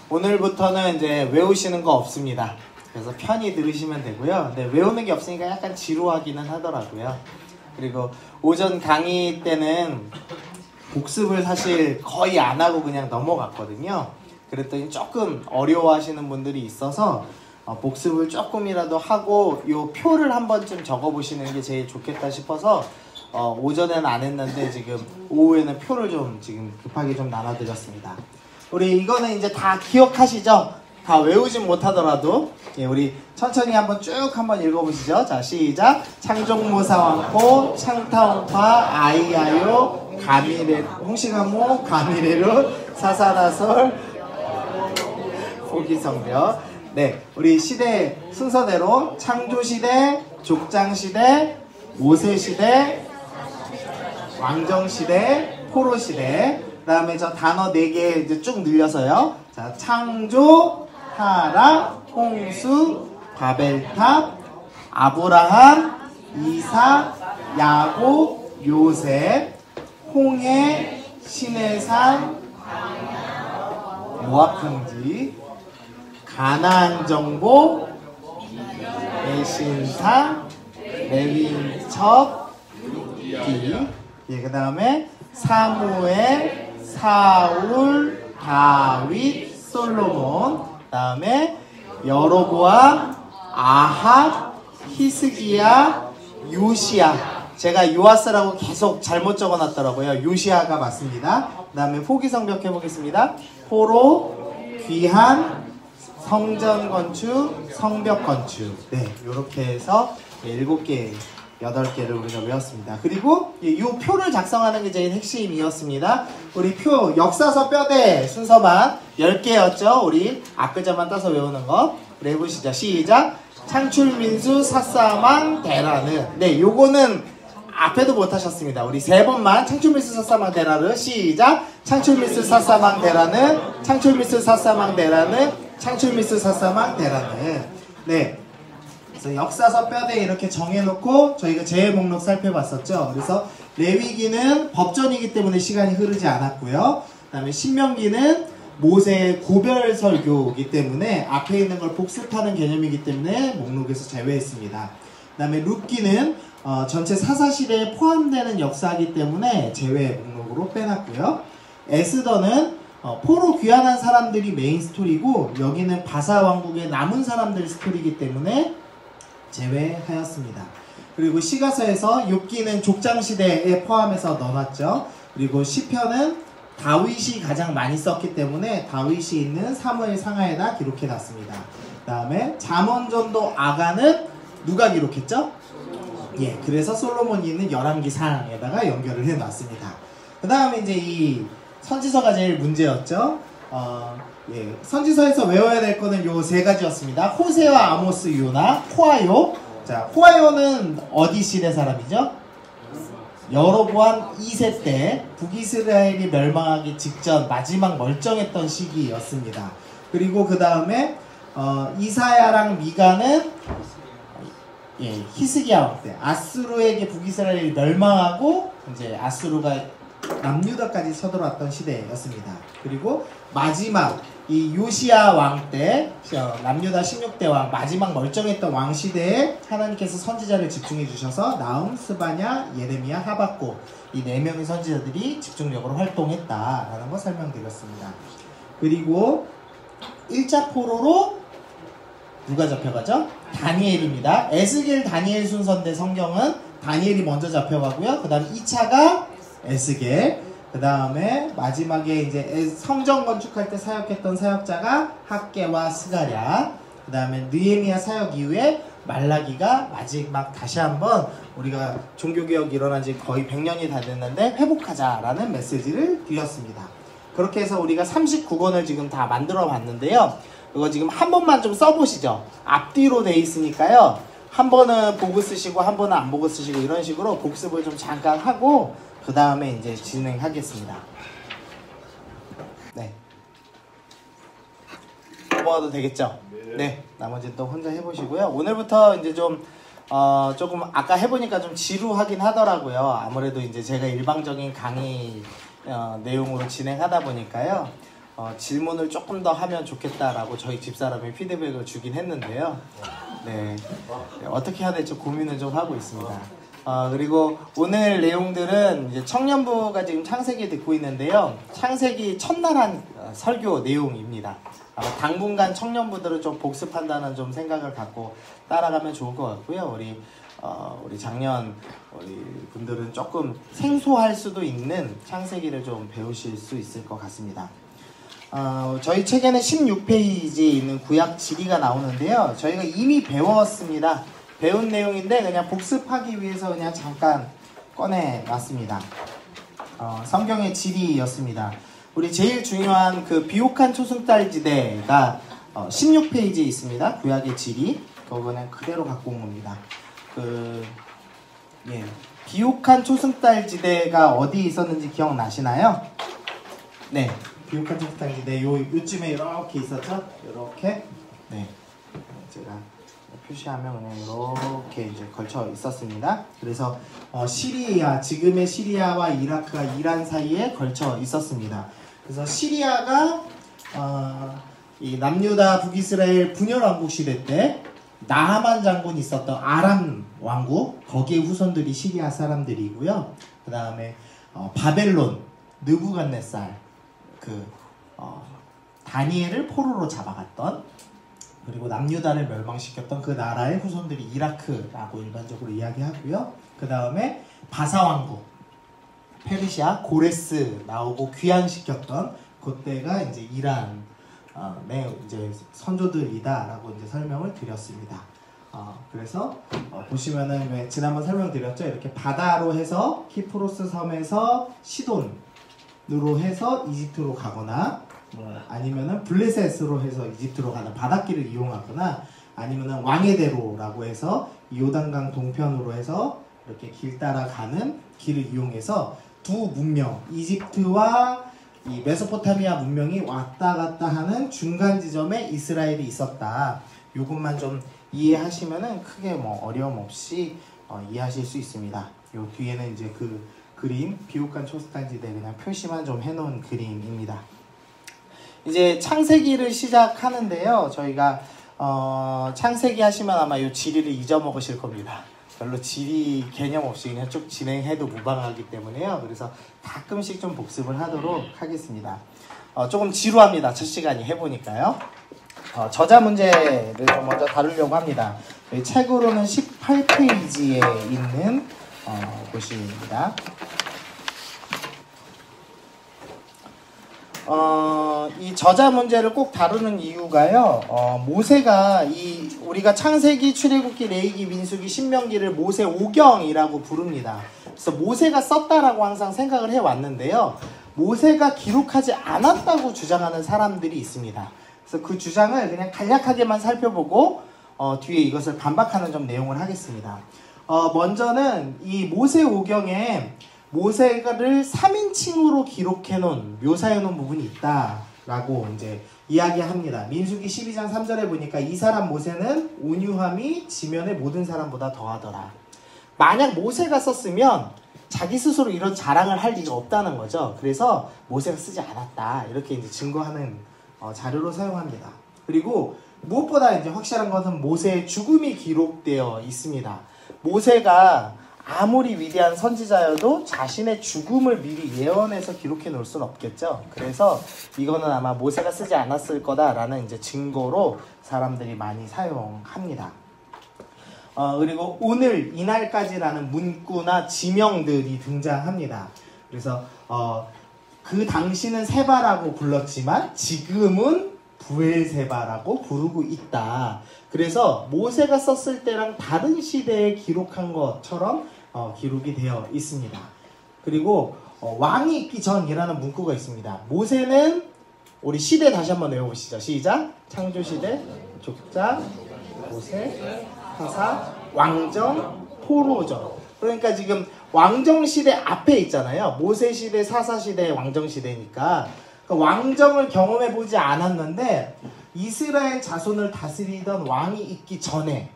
오늘부터는 이제 외우시는 거 없습니다. 그래서 편히 들으시면 되고요. 근데 외우는 게 없으니까 약간 지루하기는 하더라고요. 그리고 오전 강의 때는 복습을 사실 거의 안 하고 그냥 넘어갔거든요. 그랬더니 조금 어려워하시는 분들이 있어서 복습을 조금이라도 하고 요 표를 한 번쯤 적어보시는 게 제일 좋겠다 싶어서 오전에는 안 했는데 지금 오후에는 표를 좀 지금 급하게 좀 나눠드렸습니다. 우리 이거는 이제 다 기억하시죠? 다 외우진 못하더라도 우리 천천히 한번 쭉 한번 읽어보시죠. 자, 시작. 창종무사왕포 창타원파 아이아요 가미레 홍시가모 가미레루 사사나솔 포기성벽. 네, 우리 시대 순서대로 창조시대, 족장시대, 모세시대, 왕정시대, 포로시대. 그 다음에 저 단어 4개 이제 쭉 늘려서요. 자, 창조, 타락, 홍수, 바벨탑, 아브라함, 이삭, 야곱, 요셉, 홍해, 시내산, 모압평지, 가나안 정복, 애신상, 레위인첩, 그 다음에 사무엘, 사울, 다윗, 솔로몬, 그 다음에 여로보암, 아합, 히스기야, 요시야. 제가 요아스라고 계속 잘못 적어놨더라고요. 요시야가 맞습니다. 그 다음에 포기성벽 해보겠습니다. 포로, 귀한, 성전 건축, 성벽 건축. 네, 이렇게 해서 7개 8개를 우리가 외웠습니다. 그리고 이 표를 작성하는 게 제일 핵심이었습니다. 우리 표 역사서 뼈대 순서만 10개였죠. 우리 앞글자만 따서 외우는 거. 우리 해보시죠. 시작. 창출민수 사사망 대라는. 네, 요거는 앞에도 못하셨습니다. 우리 3번만 창출민수 사사망 대라는. 시작. 창출민수 사사망 대라는. 창출민수 사사망 대라는. 창출민수 사사망 대라는. 네. 그래서 역사서 뼈대 이렇게 정해놓고 저희가 제외 목록 살펴봤었죠. 그래서 레위기는 법전이기 때문에 시간이 흐르지 않았고요. 그 다음에 신명기는 모세의 고별 설교이기 때문에 앞에 있는 걸 복습하는 개념이기 때문에 목록에서 제외했습니다. 그 다음에 룻기는 전체 사사시대에 포함되는 역사이기 때문에 제외 목록으로 빼놨고요. 에스더는 포로 귀환한 사람들이 메인 스토리고 여기는 바사 왕국의 남은 사람들 스토리이기 때문에 제외하였습니다. 그리고 시가서에서 욥기는 족장시대에 포함해서 넣어놨죠. 그리고 시편은 다윗이 가장 많이 썼기 때문에 다윗이 있는 사무엘 상하에다 기록해놨습니다. 그 다음에 잠언전도 아가는 누가 기록했죠? 예, 그래서 솔로몬이 있는 열왕기 상에다가 연결을 해놨습니다. 그 다음에 이제 이 선지서가 제일 문제였죠. 예, 선지서에서 외워야 될 거는 요 3가지였습니다. 호세와 아모스, 요나, 호아요. 자, 호아요는 어디 시대 사람이죠? 여로보암 2세 때 북이스라엘이 멸망하기 직전 마지막 멀쩡했던 시기였습니다. 그리고 그 다음에 이사야랑 미가는 예, 히스기야 왕 때 아수르에게 북이스라엘이 멸망하고 이제 아수르가 남유다까지 서들어왔던 시대였습니다. 그리고 마지막 이 요시야 왕 때 남유다 16대 왕 마지막 멀쩡했던 왕 시대에 하나님께서 선지자를 집중해 주셔서 나움, 스바냐, 예레미야, 하박국 이 4명의 선지자들이 집중적으로 활동했다라는 거 설명드렸습니다. 그리고 1차 포로로 누가 잡혀가죠? 다니엘입니다. 에스겔, 다니엘 순서인데 성경은 다니엘이 먼저 잡혀가고요. 그 다음 2차가 에스겔, 그 다음에 마지막에 이제 성전 건축할 때 사역했던 사역자가 학개와 스가랴, 그 다음에 느헤미야 사역 이후에 말라기가 마지막 다시 한번 우리가 종교개혁 일어난 지 거의 100년이 다 됐는데 회복하자라는 메시지를 드렸습니다. 그렇게 해서 우리가 39권을 지금 다 만들어 봤는데요. 이거 지금 한 번만 좀 써보시죠. 앞뒤로 돼 있으니까요. 한 번은 보고 쓰시고 한 번은 안 보고 쓰시고 이런 식으로 복습을 좀 잠깐 하고 그 다음에 이제 진행하겠습니다. 네. 넘어가도 되겠죠? 네. 나머지 또 혼자 해보시고요. 오늘부터 이제 좀, 조금 아까 해보니까 좀 지루하긴 하더라고요. 아무래도 이제 제가 일방적인 강의 내용으로 진행하다 보니까요. 질문을 조금 더 하면 좋겠다라고 저희 집사람이 피드백을 주긴 했는데요. 네, 어떻게 해야 될지 고민을 좀 하고 있습니다. 그리고 오늘 내용들은 이제 청년부가 지금 창세기 듣고 있는데요. 창세기 첫날 설교 내용입니다. 당분간 청년부들은 좀 복습한다는 좀 생각을 갖고 따라가면 좋을 것 같고요. 우리 작년 우리 분들은 조금 생소할 수도 있는 창세기를 좀 배우실 수 있을 것 같습니다. 저희 책에는 16페이지에 있는 구약 지리가 나오는데요. 저희가 이미 배웠습니다. 배운 내용인데 그냥 복습하기 위해서 그냥 잠깐 꺼내놨습니다. 성경의 지리였습니다. 우리 제일 중요한 그 비옥한 초승달지대가 16페이지에 있습니다. 구약의 지리. 그거는 그대로 갖고 온 겁니다. 비옥한 초승달지대가 어디 있었는지 기억나시나요? 네, 비옥한 초승달지대 요쯤에 이렇게 있었죠? 이렇게. 네, 제가 표시하면 그냥 이렇게 이제 걸쳐 있었습니다. 그래서 시리아, 지금의 시리아와 이라크가 이란 사이에 걸쳐 있었습니다. 그래서 시리아가 이 남유다 북이스라엘 분열 왕국 시대 때 나하만 장군이 있었던 아람 왕국, 거기에 후손들이 시리아 사람들이고요. 그 다음에 바벨론 느부갓네살, 다니엘을 포로로 잡아갔던, 그리고 남유다를 멸망시켰던 그 나라의 후손들이 이라크라고 일반적으로 이야기하고요. 그 다음에 바사 왕국, 페르시아 고레스 나오고 귀환시켰던 그때가 이제 이란 이제 선조들이다라고 이제 설명을 드렸습니다. 그래서 보시면은 왜 지난번 설명드렸죠? 이렇게 바다로 해서 키프로스 섬에서 시돈으로 해서 이집트로 가거나, 아니면은 블레셋으로 해서 이집트로 가는 바닷길을 이용하거나, 아니면은 왕의대로라고 해서 요단강 동편으로 해서 이렇게 길 따라 가는 길을 이용해서 두 문명, 이집트와 이 메소포타미아 문명이 왔다 갔다 하는 중간 지점에 이스라엘이 있었다. 요것만 좀 이해하시면은 크게 뭐 어려움 없이 이해하실 수 있습니다. 요 뒤에는 이제 그 그림, 비옥한 초승달지대 그냥 표시만 좀 해놓은 그림입니다. 이제 창세기를 시작하는데요. 저희가 창세기 하시면 아마 요 지리를 잊어먹으실 겁니다. 별로 지리 개념 없이 그냥 쭉 진행해도 무방하기 때문에요. 그래서 가끔씩 좀 복습을 하도록 하겠습니다. 조금 지루합니다. 첫 시간이 해보니까요. 저자 문제를 좀 먼저 다루려고 합니다. 책으로는 18페이지에 있는 곳입니다. 이 저자 문제를 꼭 다루는 이유가요. 모세가 우리가 창세기, 출애굽기, 레위기, 민수기, 신명기를 모세 오경이라고 부릅니다. 그래서 모세가 썼다라고 항상 생각을 해왔는데요. 모세가 기록하지 않았다고 주장하는 사람들이 있습니다. 그래서 그 주장을 그냥 간략하게만 살펴보고 뒤에 이것을 반박하는 좀 내용을 하겠습니다. 먼저는 이 모세 오경에 모세를 3인칭으로 기록해놓은, 묘사해놓은 부분이 있다라고 이제 이야기합니다. 민수기 12장 3절에 보니까 이 사람 모세는 온유함이 지면의 모든 사람보다 더하더라. 만약 모세가 썼으면 자기 스스로 이런 자랑을 할 리가 없다는 거죠. 그래서 모세가 쓰지 않았다, 이렇게 이제 증거하는 자료로 사용합니다. 그리고 무엇보다 이제 확실한 것은 모세의 죽음이 기록되어 있습니다. 모세가 아무리 위대한 선지자여도 자신의 죽음을 미리 예언해서 기록해 놓을 수는 없겠죠. 그래서 이거는 아마 모세가 쓰지 않았을 거다라는 이제 증거로 사람들이 많이 사용합니다. 그리고 오늘 이날까지라는 문구나 지명들이 등장합니다. 그래서 그 당시는 세바라고 불렀지만 지금은 부엘세바라고 부르고 있다. 그래서 모세가 썼을 때랑 다른 시대에 기록한 것처럼 기록이 되어 있습니다. 그리고 왕이 있기 전이라는 문구가 있습니다. 모세는, 우리 시대 다시 한번 외워보시죠. 시작. 창조시대, 족장, 모세, 사사, 왕정, 포로정. 그러니까 지금 왕정시대 앞에 있잖아요. 모세시대, 사사시대, 왕정시대니까 왕정을 경험해보지 않았는데 이스라엘 자손을 다스리던 왕이 있기 전에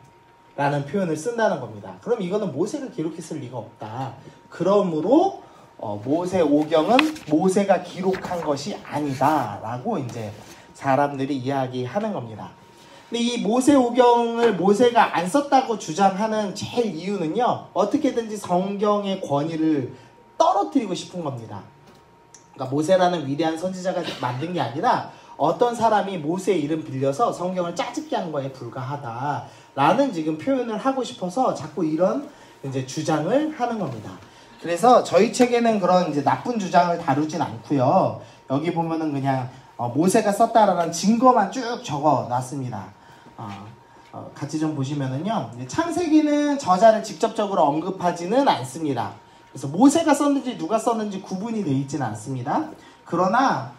라는 표현을 쓴다는 겁니다. 그럼 이거는 모세가 기록했을 리가 없다. 그러므로 모세오경은 모세가 기록한 것이 아니다라고 이제 사람들이 이야기하는 겁니다. 근데 이 모세오경을 모세가 안 썼다고 주장하는 제일 이유는요, 어떻게든지 성경의 권위를 떨어뜨리고 싶은 겁니다. 그러니까 모세라는 위대한 선지자가 만든 게 아니라 어떤 사람이 모세의 이름 빌려서 성경을 짜집게 한 거에 불과하다라는 지금 표현을 하고 싶어서 자꾸 이런 이제 주장을 하는 겁니다. 그래서 저희 책에는 그런 이제 나쁜 주장을 다루진 않고요. 여기 보면은 그냥 모세가 썼다라는 증거만 쭉 적어 놨습니다. 같이 좀 보시면은요, 창세기는 저자를 직접적으로 언급하지는 않습니다. 그래서 모세가 썼는지 누가 썼는지 구분이 되어 있지는 않습니다. 그러나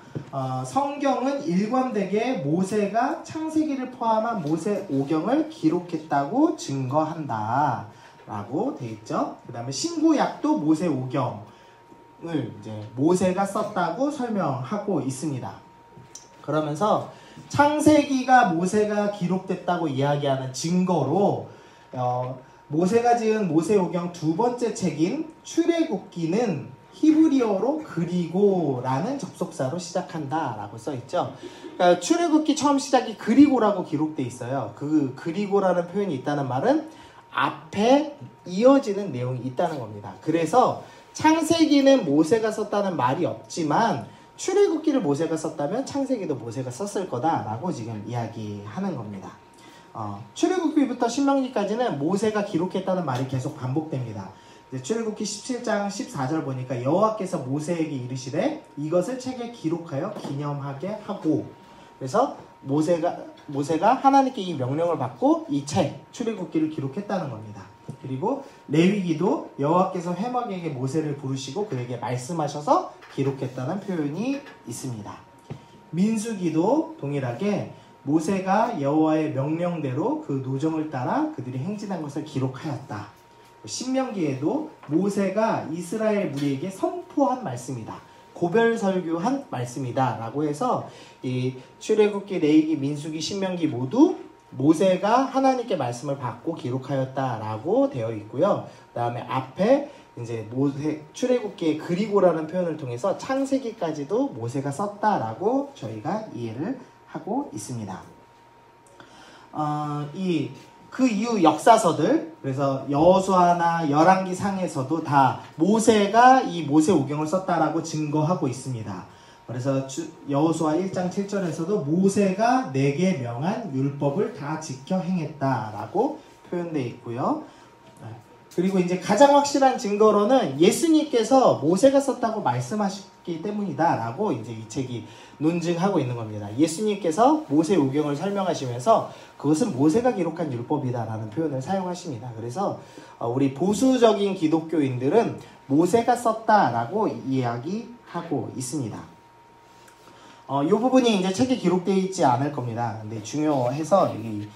성경은 일관되게 모세가 창세기를 포함한 모세오경을 기록했다고 증거한다 라고 되어 있죠. 그 다음에 신구약도 모세오경을 이제 모세가 썼다고 설명하고 있습니다. 그러면서 창세기가 모세가 기록됐다고 이야기하는 증거로 모세가 지은 모세오경 두 번째 책인 출애굽기는 히브리어로 그리고라는 접속사로 시작한다 라고 써있죠. 그러니까 출애굽기 처음 시작이 그리고라고 기록되어 있어요. 그 그리고라는 표현이 있다는 말은 앞에 이어지는 내용이 있다는 겁니다. 그래서 창세기는 모세가 썼다는 말이 없지만 출애굽기를 모세가 썼다면 창세기도 모세가 썼을 거다라고 지금 이야기하는 겁니다. 출애굽기부터 신명기까지는 모세가 기록했다는 말이 계속 반복됩니다. 출애굽기 17장 14절 보니까 여호와께서 모세에게 이르시되 이것을 책에 기록하여 기념하게 하고, 그래서 모세가 하나님께 이 명령을 받고 이 책 출애굽기를 기록했다는 겁니다. 그리고 레위기도 여호와께서 회막에게 모세를 부르시고 그에게 말씀하셔서 기록했다는 표현이 있습니다. 민수기도 동일하게 모세가 여호와의 명령대로 그 노정을 따라 그들이 행진한 것을 기록하였다. 신명기에도 모세가 이스라엘 무리에게 선포한 말씀이다. 고별 설교한 말씀이다 라고 해서 이 출애굽기, 레위기, 민수기, 신명기 모두 모세가 하나님께 말씀을 받고 기록하였다라고 되어 있고요. 그 다음에 앞에 이제 출애굽기의 그리고라는 표현을 통해서 창세기까지도 모세가 썼다라고 저희가 이해를 하고 있습니다. 그 이후 역사서들, 그래서 여호수아나 열왕기 상에서도 다 모세가 이 모세오경을 썼다라고 증거하고 있습니다. 그래서 여호수아 1장 7절에서도 모세가 내게 명한 율법을 다 지켜 행했다라고 표현되어 있고요. 그리고 이제 가장 확실한 증거로는 예수님께서 모세가 썼다고 말씀하셨기 때문이다라고 이제 이 책이 논증하고 있는 겁니다. 예수님께서 모세오경을 설명하시면서 그것은 모세가 기록한 율법이다라는 표현을 사용하십니다. 그래서 우리 보수적인 기독교인들은 모세가 썼다라고 이야기하고 있습니다. 이 부분이 이제 책에 기록되어 있지 않을 겁니다. 근데 중요해서 여기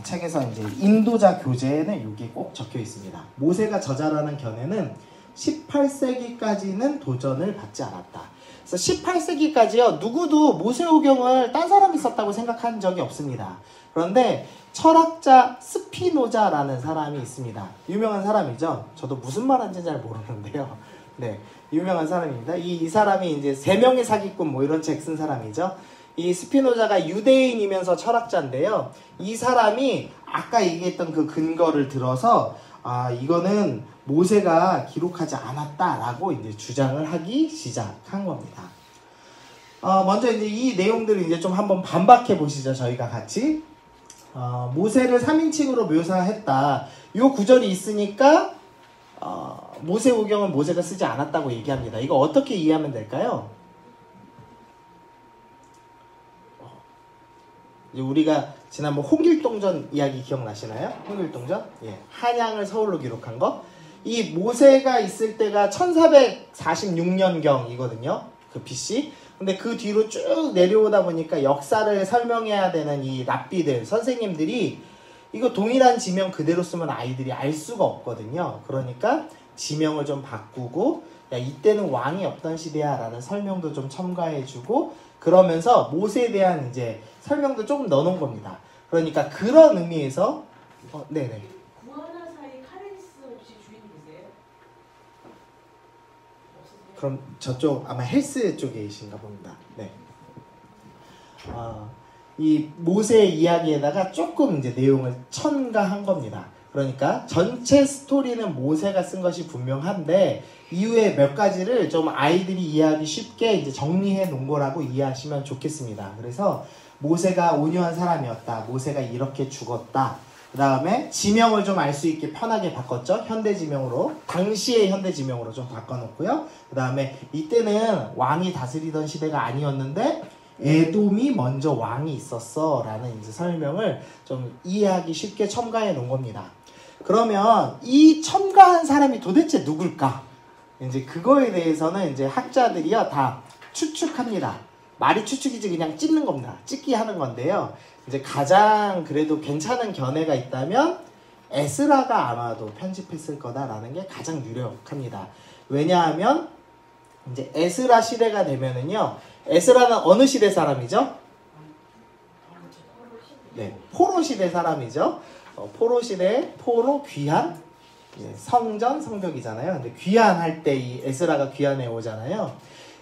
책에서 이제 인도자 교재에는 이게 꼭 적혀 있습니다. 모세가 저자라는 견해는 18세기까지는 도전을 받지 않았다. 그래서 18세기까지요, 누구도 모세오경을 딴 사람이 썼다고 생각한 적이 없습니다. 그런데 철학자 스피노자라는 사람이 있습니다. 유명한 사람이죠. 저도 무슨 말인지 잘 모르는데요. 네, 유명한 사람입니다. 이 사람이 이제 3명의 사기꾼 뭐 이런 책 쓴 사람이죠. 이 스피노자가 유대인이면서 철학자인데요. 이 사람이 아까 얘기했던 그 근거를 들어서 이거는 모세가 기록하지 않았다라고 이제 주장을 하기 시작한 겁니다. 먼저 이제 이 내용들을 이제 좀 한번 반박해 보시죠. 저희가 같이. 모세를 3인칭으로 묘사했다. 이 구절이 있으니까 모세오경은 모세가 쓰지 않았다고 얘기합니다. 이거 어떻게 이해하면 될까요? 우리가 지난번 홍길동전 이야기 기억나시나요? 홍길동전? 예, 한양을 서울로 기록한 거. 이 모세가 있을 때가 1446년경이거든요. 그 BC. 근데 그 뒤로 쭉 내려오다 보니까 역사를 설명해야 되는 이 랍비들, 선생님들이 이거 동일한 지명 그대로 쓰면 아이들이 알 수가 없거든요. 그러니까 지명을 좀 바꾸고, 야, 이때는 왕이 없던 시대야 라는 설명도 좀 첨가해주고, 그러면서 모세에 대한 이제 설명도 조금 넣어놓은 겁니다. 그러니까 그런 의미에서 네네. 구하나 사이 카렌스 혹시 주인 계세요? 없으세요? 그럼 저쪽 아마 헬스 쪽이신가 봅니다. 네. 이 모세 이야기에다가 조금 이제 내용을 첨가한 겁니다. 그러니까 전체 스토리는 모세가 쓴 것이 분명한데 이후에 몇 가지를 좀 아이들이 이해하기 쉽게 이제 정리해 놓은 거라고 이해하시면 좋겠습니다. 그래서 모세가 온유한 사람이었다. 모세가 이렇게 죽었다. 그 다음에 지명을 좀 알 수 있게 편하게 바꿨죠. 현대 지명으로. 당시의 현대 지명으로 좀 바꿔놓고요. 그 다음에 이때는 왕이 다스리던 시대가 아니었는데 에돔이 먼저 왕이 있었어 라는 이제 설명을 좀 이해하기 쉽게 첨가해 놓은 겁니다. 그러면 이 첨가한 사람이 도대체 누굴까? 이제 그거에 대해서는 이제 학자들이요 다 추측합니다. 말이 추측이지 그냥 찢는 겁니다. 찢기 하는 건데요. 이제 가장 그래도 괜찮은 견해가 있다면 에스라가 아마도 편집했을 거다라는 게 가장 유력합니다. 왜냐하면 이제 에스라 시대가 되면은요. 에스라는 어느 시대 사람이죠? 네, 포로 시대 사람이죠. 포로 시대, 포로 귀환, 성전, 성벽이잖아요. 근데 귀환할 때 이 에스라가 귀환해 오잖아요.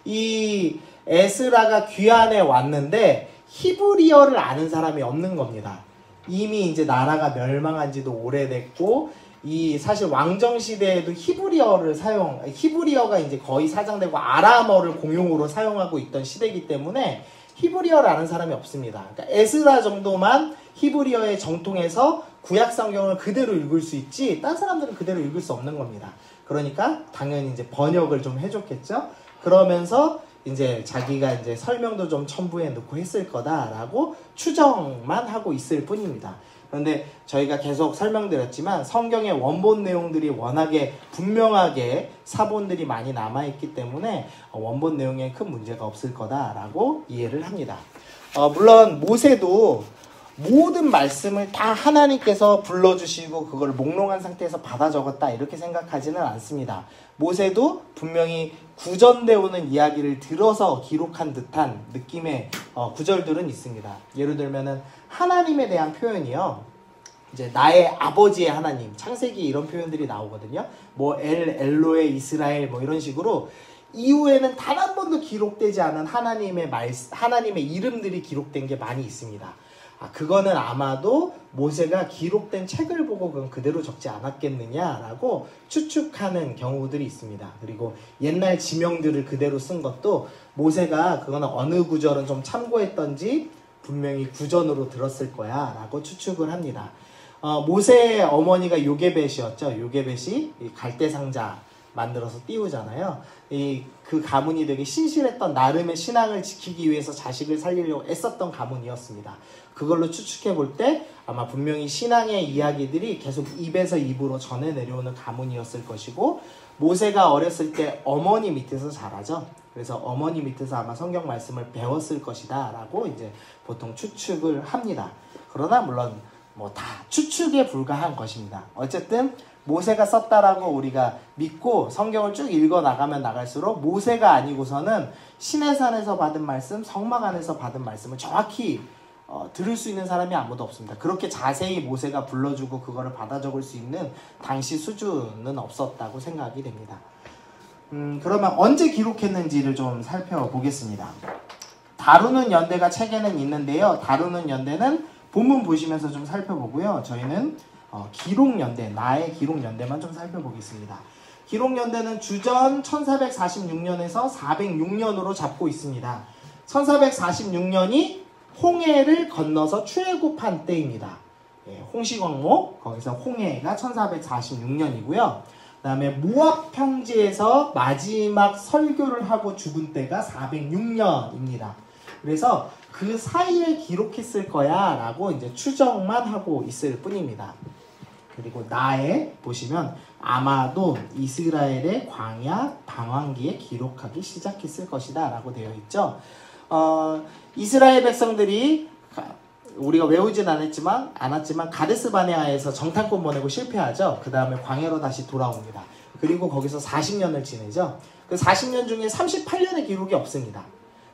이 에스라가 귀환해 왔는데 히브리어를 아는 사람이 없는 겁니다. 이미 이제 나라가 멸망한 지도 오래됐고 이 사실 왕정 시대에도 히브리어가 이제 거의 사장되고 아람어를 공용으로 사용하고 있던 시대이기 때문에 히브리어를 아는 사람이 없습니다. 그러니까 에스라 정도만 히브리어에 정통해서 구약 성경을 그대로 읽을 수 있지 딴 사람들은 그대로 읽을 수 없는 겁니다. 그러니까 당연히 이제 번역을 좀 해줬겠죠. 그러면서 이제 자기가 이제 설명도 좀 첨부해 놓고 했을 거다라고 추정만 하고 있을 뿐입니다. 그런데 저희가 계속 설명드렸지만 성경의 원본 내용들이 워낙에 분명하게 사본들이 많이 남아있기 때문에 원본 내용에 큰 문제가 없을 거다라고 이해를 합니다. 물론 모세도 모든 말씀을 다 하나님께서 불러주시고 그걸 몽롱한 상태에서 받아 적었다 이렇게 생각하지는 않습니다. 모세도 분명히 구전되어 오는 이야기를 들어서 기록한 듯한 느낌의 구절들은 있습니다. 예를 들면은 하나님에 대한 표현이요. 이제 나의 아버지의 하나님, 창세기 이런 표현들이 나오거든요. 뭐 엘로에 이스라엘 뭐 이런 식으로 이후에는 단 한 번도 기록되지 않은 하나님의 이름들이 기록된 게 많이 있습니다. 그거는 아마도 모세가 기록된 책을 보고 그건 그대로 적지 않았겠느냐라고 추측하는 경우들이 있습니다. 그리고 옛날 지명들을 그대로 쓴 것도 모세가 그거는 어느 구절은 좀 참고했던지 분명히 구전으로 들었을 거야 라고 추측을 합니다. 모세의 어머니가 요게벳이었죠. 요게벳이 갈대상자 만들어서 띄우잖아요. 그 가문이 되게 신실했던 나름의 신앙을 지키기 위해서 자식을 살리려고 애썼던 가문이었습니다. 그걸로 추측해 볼 때 아마 분명히 신앙의 이야기들이 계속 입에서 입으로 전해 내려오는 가문이었을 것이고 모세가 어렸을 때 어머니 밑에서 자라죠. 그래서 어머니 밑에서 아마 성경 말씀을 배웠을 것이다 라고 이제 보통 추측을 합니다. 그러나 물론 뭐 다 추측에 불과한 것입니다. 어쨌든 모세가 썼다라고 우리가 믿고 성경을 쭉 읽어 나가면 나갈수록 모세가 아니고서는 시내산에서 받은 말씀, 성막 안에서 받은 말씀을 정확히 들을 수 있는 사람이 아무도 없습니다. 그렇게 자세히 모세가 불러주고 그거를 받아 적을 수 있는 당시 수준은 없었다고 생각이 됩니다. 그러면 언제 기록했는지를 좀 살펴보겠습니다. 다루는 연대가 책에는 있는데요. 다루는 연대는 본문 보시면서 좀 살펴보고요. 저희는 기록연대, 나의 기록연대만 좀 살펴보겠습니다. 기록연대는 주전 1446년에서 406년으로 잡고 있습니다. 1446년이 홍해를 건너서 출애굽한 때입니다. 홍시광목, 거기서 홍해가 1446년이고요. 그 다음에 모압 평지에서 마지막 설교를 하고 죽은 때가 406년입니다. 그래서 그 사이에 기록했을 거야 라고 이제 추정만 하고 있을 뿐입니다. 그리고 나에 보시면 아마도 이스라엘의 광야 방황기에 기록하기 시작했을 것이다 라고 되어 있죠. 이스라엘 백성들이 우리가 외우진 않았지만 가데스 바네아에서 정탐꾼 보내고 실패하죠. 그 다음에 광야로 다시 돌아옵니다. 그리고 거기서 40년을 지내죠. 그 40년 중에 38년의 기록이 없습니다.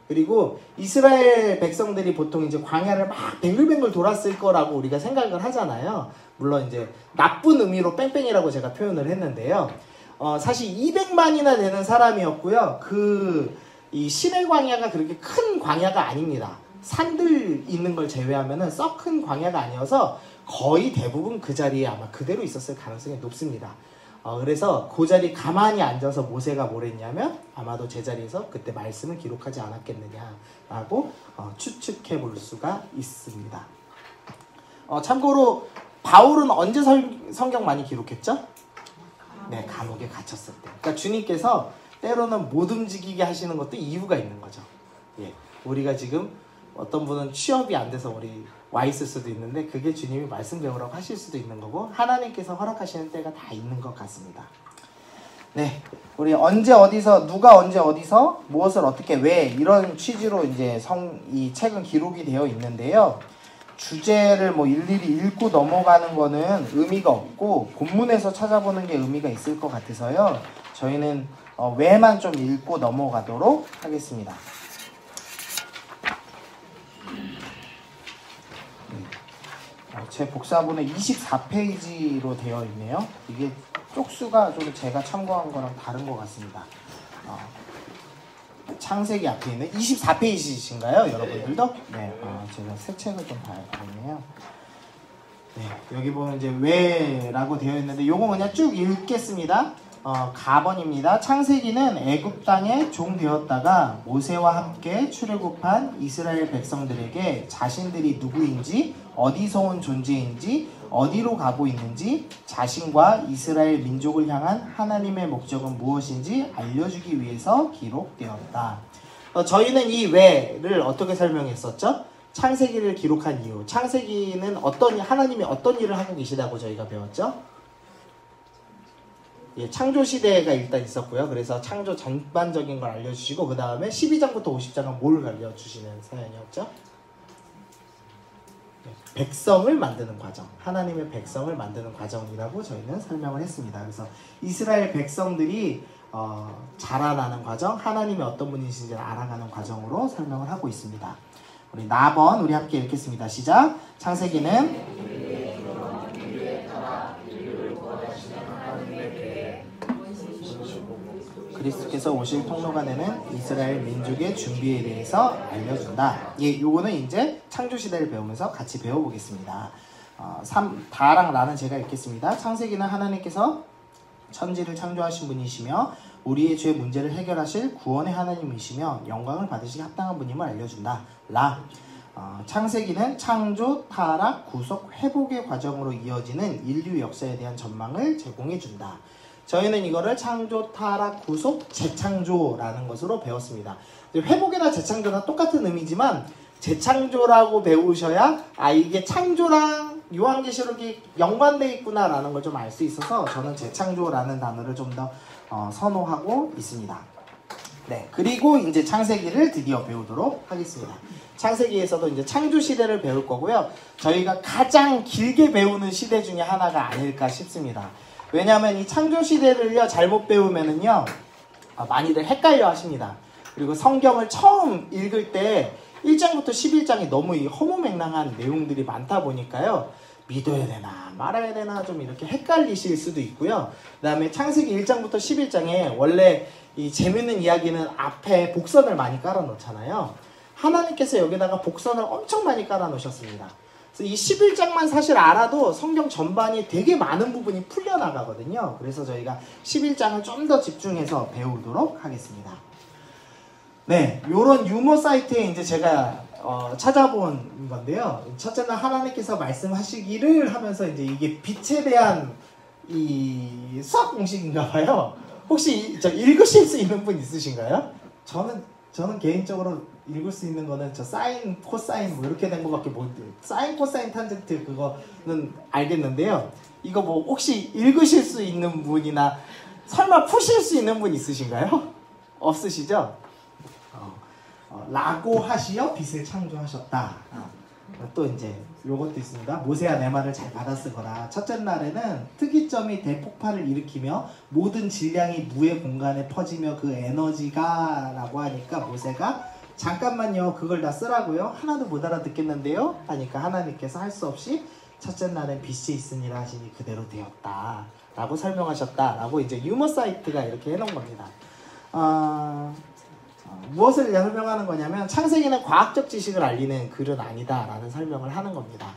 그리고 이스라엘 백성들이 보통 이제 광야를 막 뱅글뱅글 돌았을 거라고 우리가 생각을 하잖아요. 물론 이제 나쁜 의미로 뺑뺑이라고 제가 표현을 했는데요. 사실 200만이나 되는 사람이었고요. 이 시내 광야가 그렇게 큰 광야가 아닙니다. 산들 있는 걸 제외하면은 썩 큰 광야가 아니어서 거의 대부분 그 자리에 아마 그대로 있었을 가능성이 높습니다. 그래서 그 자리에 가만히 앉아서 모세가 뭘 했냐면 아마도 제자리에서 그때 말씀을 기록하지 않았겠느냐라고 추측해 볼 수가 있습니다. 참고로 바울은 언제 성경 많이 기록했죠? 네, 감옥에 갇혔을 때. 그러니까 주님께서 때로는 못 움직이게 하시는 것도 이유가 있는 거죠. 예, 우리가 지금 어떤 분은 취업이 안 돼서 우리 와 있을 수도 있는데 그게 주님이 말씀 배우라고 하실 수도 있는 거고 하나님께서 허락하시는 때가 다 있는 것 같습니다. 네, 우리 언제 어디서 누가 언제 어디서 무엇을 어떻게 왜 이런 취지로 이제 이 책은 기록이 되어 있는데요. 주제를 뭐 일일이 읽고 넘어가는 거는 의미가 없고 본문에서 찾아보는 게 의미가 있을 것 같아서요. 저희는 왜만 좀 읽고 넘어가도록 하겠습니다. 제 복사본에 24페이지로 되어 있네요. 이게 쪽수가 좀 제가 참고한 거랑 다른 것 같습니다. 창세기 앞에 있는 24페이지신가요? 여러분들도? 네, 제가 새 책을 좀 봐야겠네요. 네, 여기 보면 이제 왜라고 되어 있는데 요거 그냥 쭉 읽겠습니다. 가번입니다. 창세기는 애굽 땅에 종 되었다가 모세와 함께 출애굽한 이스라엘 백성들에게 자신들이 누구인지 어디서 온 존재인지 어디로 가고 있는지 자신과 이스라엘 민족을 향한 하나님의 목적은 무엇인지 알려주기 위해서 기록되었다. 저희는 이 왜를 어떻게 설명했었죠? 창세기를 기록한 이유. 창세기는 하나님이 어떤 일을 하고 계시다고 저희가 배웠죠? 예, 창조 시대가 일단 있었고요. 그래서 창조 전반적인 걸 알려주시고 그 다음에 12장부터 50장은 뭘 알려주시는 사연이었죠? 백성을 만드는 과정, 하나님의 백성을 만드는 과정이라고 저희는 설명을 했습니다. 그래서 이스라엘 백성들이 자라나는 과정, 하나님이 어떤 분이신지를 알아가는 과정으로 설명을 하고 있습니다. 우리 나번 우리 함께 읽겠습니다. 시작. 창세기는 그리스도께서 오실 통로가 되는 이스라엘 민족의 준비에 대해서 알려준다. 예, 요거는 이제 창조시대를 배우면서 같이 배워보겠습니다. 다랑 나는 제가 읽겠습니다. 창세기는 하나님께서 천지를 창조하신 분이시며 우리의 죄 문제를 해결하실 구원의 하나님이시며 영광을 받으시기 합당한 분임을 알려준다. 창세기는 창조, 타락, 구속, 회복의 과정으로 이어지는 인류 역사에 대한 전망을 제공해준다. 저희는 이거를 창조, 타락, 구속, 재창조라는 것으로 배웠습니다. 회복이나 재창조나 똑같은 의미지만 재창조라고 배우셔야 이게 창조랑 요한계시록이 연관되어 있구나라는 걸 좀 알 수 있어서 저는 재창조라는 단어를 좀 더 선호하고 있습니다. 네, 그리고 이제 창세기를 드디어 배우도록 하겠습니다. 창세기에서도 이제 창조 시대를 배울 거고요. 저희가 가장 길게 배우는 시대 중에 하나가 아닐까 싶습니다. 왜냐하면 이 창조 시대를요 잘못 배우면은요 많이들 헷갈려 하십니다. 그리고 성경을 처음 읽을 때 1장부터 11장이 너무 이 허무맹랑한 내용들이 많다 보니까요 믿어야 되나 말아야 되나 좀 이렇게 헷갈리실 수도 있고요. 그 다음에 창세기 1장부터 11장에 원래 이 재밌는 이야기는 앞에 복선을 많이 깔아 놓잖아요. 하나님께서 여기다가 복선을 엄청 많이 깔아 놓으셨습니다. 이 11장만 사실 알아도 성경 전반이 되게 많은 부분이 풀려나가거든요. 그래서 저희가 11장을 좀 더 집중해서 배우도록 하겠습니다. 네, 요런 유머 사이트에 이제 제가 찾아본 건데요. 첫째는 하나님께서 말씀하시기를 하면서 이제 이게 빛에 대한 이 수학 공식인가 봐요. 혹시 읽으실 수 있는 분 있으신가요? 저는 개인적으로 읽을 수 있는 거는 사인, 코사인 뭐 이렇게 된 거밖에 모르겠어요. 사인, 코사인, 탄젠트 그거는 알겠는데요. 이거 뭐 혹시 읽으실 수 있는 분이나 설마 푸실 수 있는 분 있으신가요? 없으시죠? 라고 하시어 빛을 창조하셨다. 또 이제 요것도 있습니다. 모세야 내 말을 잘 받아쓰거라. 첫째 날에는 특이점이 대폭발을 일으키며 모든 질량이 무의 공간에 퍼지며 그 에너지가 라고 하니까 모세가 잠깐만요 그걸 다 쓰라고요? 하나도 못 알아듣겠는데요? 하니까 하나님께서 할 수 없이 첫째 날엔 빛이 있으니라 하시니 그대로 되었다 라고 설명하셨다 라고 이제 유머 사이트가 이렇게 해놓은 겁니다. 무엇을 설명하는 거냐면 창세기는 과학적 지식을 알리는 글은 아니다 라는 설명을 하는 겁니다.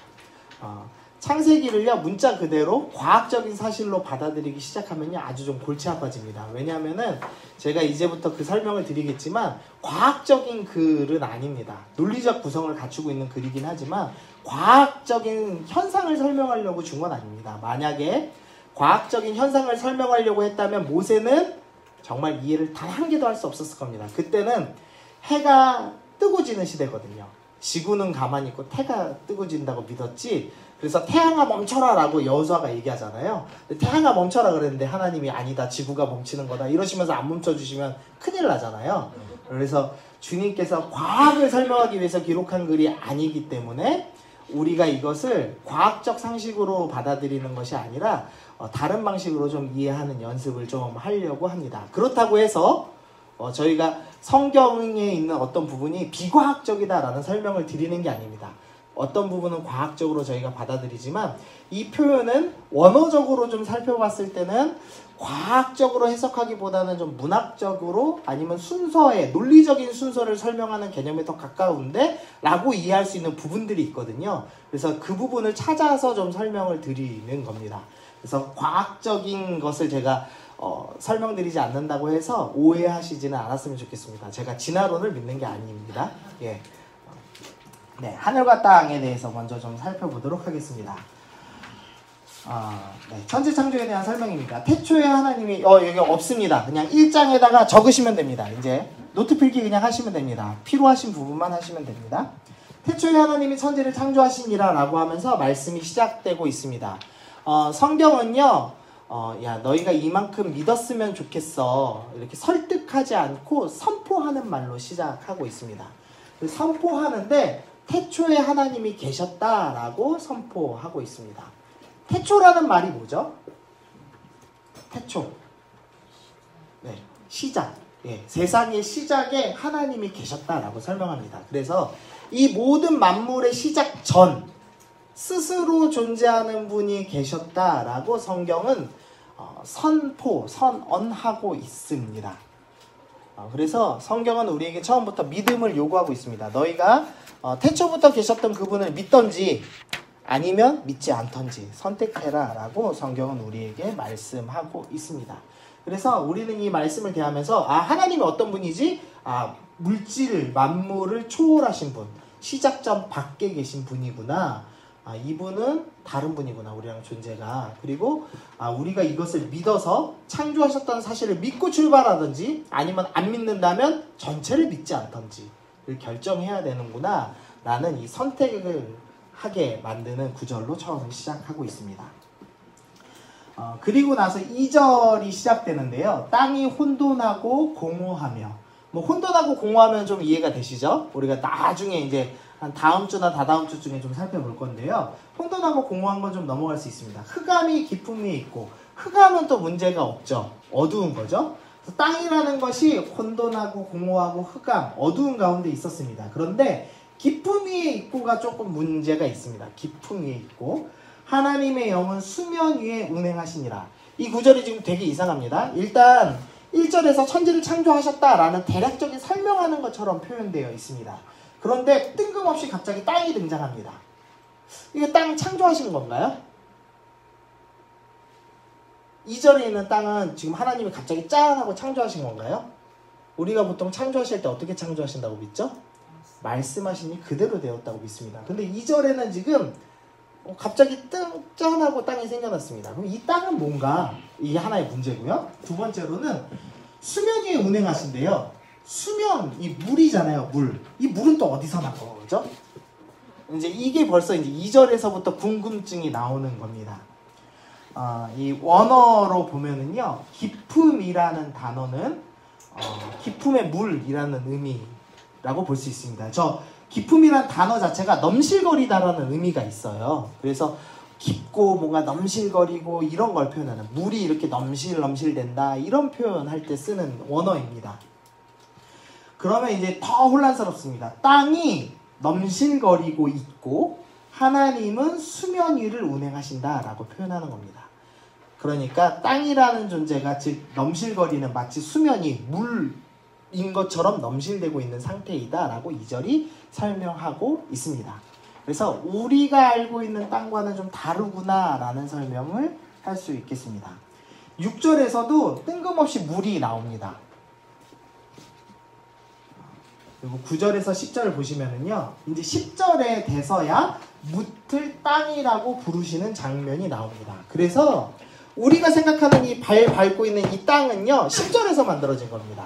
창세기를요 문자 그대로 과학적인 사실로 받아들이기 시작하면요 아주 좀 골치 아파집니다. 왜냐하면은 제가 이제부터 그 설명을 드리겠지만 과학적인 글은 아닙니다. 논리적 구성을 갖추고 있는 글이긴 하지만 과학적인 현상을 설명하려고 준 건 아닙니다. 만약에 과학적인 현상을 설명하려고 했다면 모세는 정말 이해를 단 한 개도 할 수 없었을 겁니다. 그때는 해가 뜨고 지는 시대거든요. 지구는 가만히 있고 태가 뜨고 진다고 믿었지. 그래서 태양아 멈춰라 라고 여호수아가 얘기하잖아요. 태양아 멈춰라 그랬는데 하나님이 아니다 지구가 멈추는 거다 이러시면서 안 멈춰주시면 큰일 나잖아요. 그래서 주님께서 과학을 설명하기 위해서 기록한 글이 아니기 때문에 우리가 이것을 과학적 상식으로 받아들이는 것이 아니라 다른 방식으로 좀 이해하는 연습을 좀 하려고 합니다. 그렇다고 해서 저희가 성경에 있는 어떤 부분이 비과학적이다라는 설명을 드리는 게 아닙니다. 어떤 부분은 과학적으로 저희가 받아들이지만 이 표현은 원어적으로 좀 살펴봤을 때는 과학적으로 해석하기보다는 좀 문학적으로 아니면 순서의 논리적인 순서를 설명하는 개념에 더 가까운데 라고 이해할 수 있는 부분들이 있거든요. 그래서 그 부분을 찾아서 좀 설명을 드리는 겁니다. 그래서 과학적인 것을 제가 설명드리지 않는다고 해서 오해하시지는 않았으면 좋겠습니다. 제가 진화론을 믿는 게 아닙니다. 예. 네, 하늘과 땅에 대해서 먼저 좀 살펴보도록 하겠습니다. 네, 천지 창조에 대한 설명입니다. 태초에 하나님이 여기 없습니다. 그냥 1장에다가 적으시면 됩니다. 이제 노트 필기 그냥 하시면 됩니다. 필요하신 부분만 하시면 됩니다. 태초에 하나님이 천지를 창조하시니라 라고 하면서 말씀이 시작되고 있습니다. 성경은요 야 너희가 이만큼 믿었으면 좋겠어 이렇게 설득하지 않고 선포하는 말로 시작하고 있습니다. 선포하는데 태초에 하나님이 계셨다라고 선포하고 있습니다. 태초라는 말이 뭐죠? 태초. 네, 시작. 예, 세상의 시작에 하나님이 계셨다라고 설명합니다. 그래서 이 모든 만물의 시작 전 스스로 존재하는 분이 계셨다라고 성경은 선언하고 있습니다. 그래서 성경은 우리에게 처음부터 믿음을 요구하고 있습니다. 너희가 태초부터 계셨던 그분을 믿던지 아니면 믿지 않던지 선택해라 라고 성경은 우리에게 말씀하고 있습니다. 그래서 우리는 이 말씀을 대하면서 하나님이 어떤 분이지? 물질, 만물을 초월하신 분, 시작점 밖에 계신 분이구나. 이분은 다른 분이구나 우리랑 존재가. 그리고 우리가 이것을 믿어서 창조하셨다는 사실을 믿고 출발하든지 아니면 안 믿는다면 전체를 믿지 않던지를 결정해야 되는구나 라는 이 선택을 하게 만드는 구절로 처음 시작하고 있습니다. 그리고 나서 2절이 시작되는데요. 땅이 혼돈하고 공허하며 혼돈하고 공허하면 좀 이해가 되시죠? 우리가 나중에 이제 한 다음 주나 다다음 주 중에 좀 살펴볼 건데요. 혼돈하고 공허한 건 좀 넘어갈 수 있습니다. 흑암이 깊음 위에 있고 흑암은 또 문제가 없죠. 어두운 거죠. 땅이라는 것이 혼돈하고 공허하고 흑암, 어두운 가운데 있었습니다. 그런데 깊음 위에 있고가 조금 문제가 있습니다. 깊음 위에 있고 하나님의 영은 수면 위에 운행하시니라. 이 구절이 지금 되게 이상합니다. 일단 1절에서 천지를 창조하셨다라는 대략적인 설명하는 것처럼 표현되어 있습니다. 그런데 뜬금없이 갑자기 땅이 등장합니다. 이게 땅 창조하신 건가요? 2절에 있는 땅은 지금 하나님이 갑자기 짠 하고 창조하신 건가요? 우리가 보통 창조하실 때 어떻게 창조하신다고 믿죠? 말씀하시니 그대로 되었다고 믿습니다. 근데 2절에는 지금 갑자기 짠 하고 땅이 생겨났습니다. 그럼 이 땅은 뭔가? 이게 하나의 문제고요. 두 번째로는 수면 위에 운행하신대요. 수면, 이 물이잖아요, 물. 이 물은 또 어디서 나오죠? 이제 이게 벌써 이제 2절에서부터 궁금증이 나오는 겁니다. 이 원어로 보면은요, 깊음이라는 단어는 깊음의 물이라는 의미라고 볼 수 있습니다. 저 깊음이라는 단어 자체가 넘실거리다라는 의미가 있어요. 그래서 깊고 뭔가 넘실거리고 이런 걸 표현하는, 물이 이렇게 넘실넘실된다 이런 표현할 때 쓰는 원어입니다. 그러면 이제 더 혼란스럽습니다. 땅이 넘실거리고 있고 하나님은 수면 위를 운행하신다라고 표현하는 겁니다. 그러니까 땅이라는 존재가 즉 넘실거리는 마치 수면이 물인 것처럼 넘실대고 있는 상태이다라고 2절이 설명하고 있습니다. 그래서 우리가 알고 있는 땅과는 좀 다르구나라는 설명을 할 수 있겠습니다. 6절에서도 뜬금없이 물이 나옵니다. 그리고 9절에서 10절을 보시면은요, 이제 10절에 돼서야 묻을 땅이라고 부르시는 장면이 나옵니다. 그래서 우리가 생각하는 이 발 밟고 있는 이 땅은요, 10절에서 만들어진 겁니다.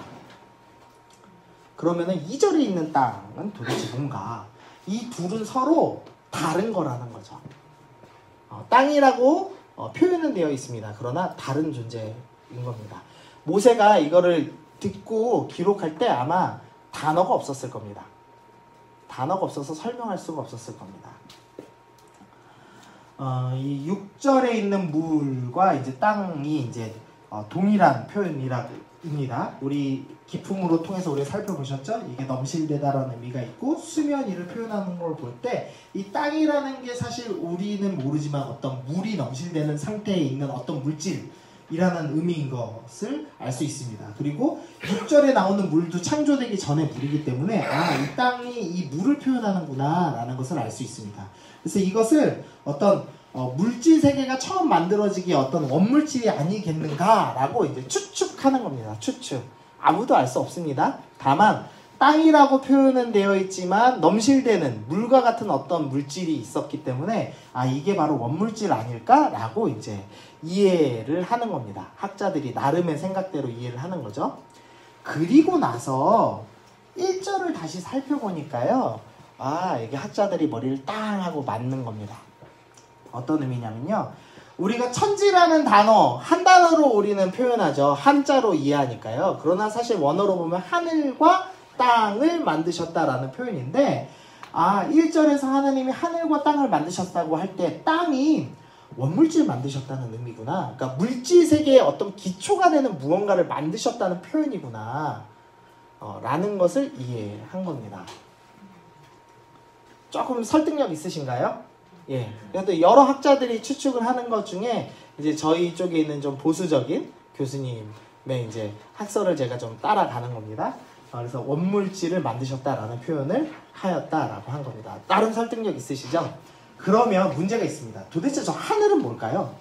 그러면은 2절에 있는 땅은 도대체 뭔가? 이 둘은 서로 다른 거라는 거죠. 땅이라고 표현은 되어 있습니다. 그러나 다른 존재인 겁니다. 모세가 이거를 듣고 기록할 때 아마 단어가 없었을 겁니다. 단어가 없어서 설명할 수가 없었을 겁니다. 이 6절에 있는 물과 이제 땅이 이제 동일한 표현입니다. 우리 기품으로 통해서 우리가 살펴보셨죠? 이게 넘실대다라는 의미가 있고 수면 위를 표현하는 걸 볼 때 이 땅이라는 게 사실 우리는 모르지만 어떤 물이 넘실대는 상태에 있는 어떤 물질이라는 의미인 것을 알 수 있습니다. 그리고 6절에 나오는 물도 창조되기 전에 물이기 때문에 이 땅이 이 물을 표현하는구나 라는 것을 알 수 있습니다. 그래서 이것을 어떤 물질 세계가 처음 만들어지기에 어떤 원물질이 아니겠는가라고 이제 추측하는 겁니다. 추측. 아무도 알 수 없습니다. 다만 땅이라고 표현은 되어 있지만 넘실대는 물과 같은 어떤 물질이 있었기 때문에 이게 바로 원물질 아닐까라고 이제 이해를 하는 겁니다. 학자들이 나름의 생각대로 이해를 하는 거죠. 그리고 나서 1절을 다시 살펴보니까요. 이게 학자들이 머리를 땅 하고 맞는 겁니다. 어떤 의미냐면요. 우리가 천지라는 단어, 한 단어로 우리는 표현하죠. 한자로 이해하니까요. 그러나 사실 원어로 보면 하늘과 땅을 만드셨다라는 표현인데 1절에서 하나님이 하늘과 땅을 만드셨다고 할 때 땅이 원물질 만드셨다는 의미구나. 그러니까 물질 세계의 어떤 기초가 되는 무언가를 만드셨다는 표현이구나. 라는 것을 이해한 겁니다. 조금 설득력 있으신가요? 예. 그래도 여러 학자들이 추측을 하는 것 중에 이제 저희 쪽에 있는 좀 보수적인 교수님의 이제 학설을 제가 좀 따라가는 겁니다. 그래서 원물질을 만드셨다라는 표현을 하였다라고 한 겁니다. 다른 설득력 있으시죠? 그러면 문제가 있습니다. 도대체 저 하늘은 뭘까요?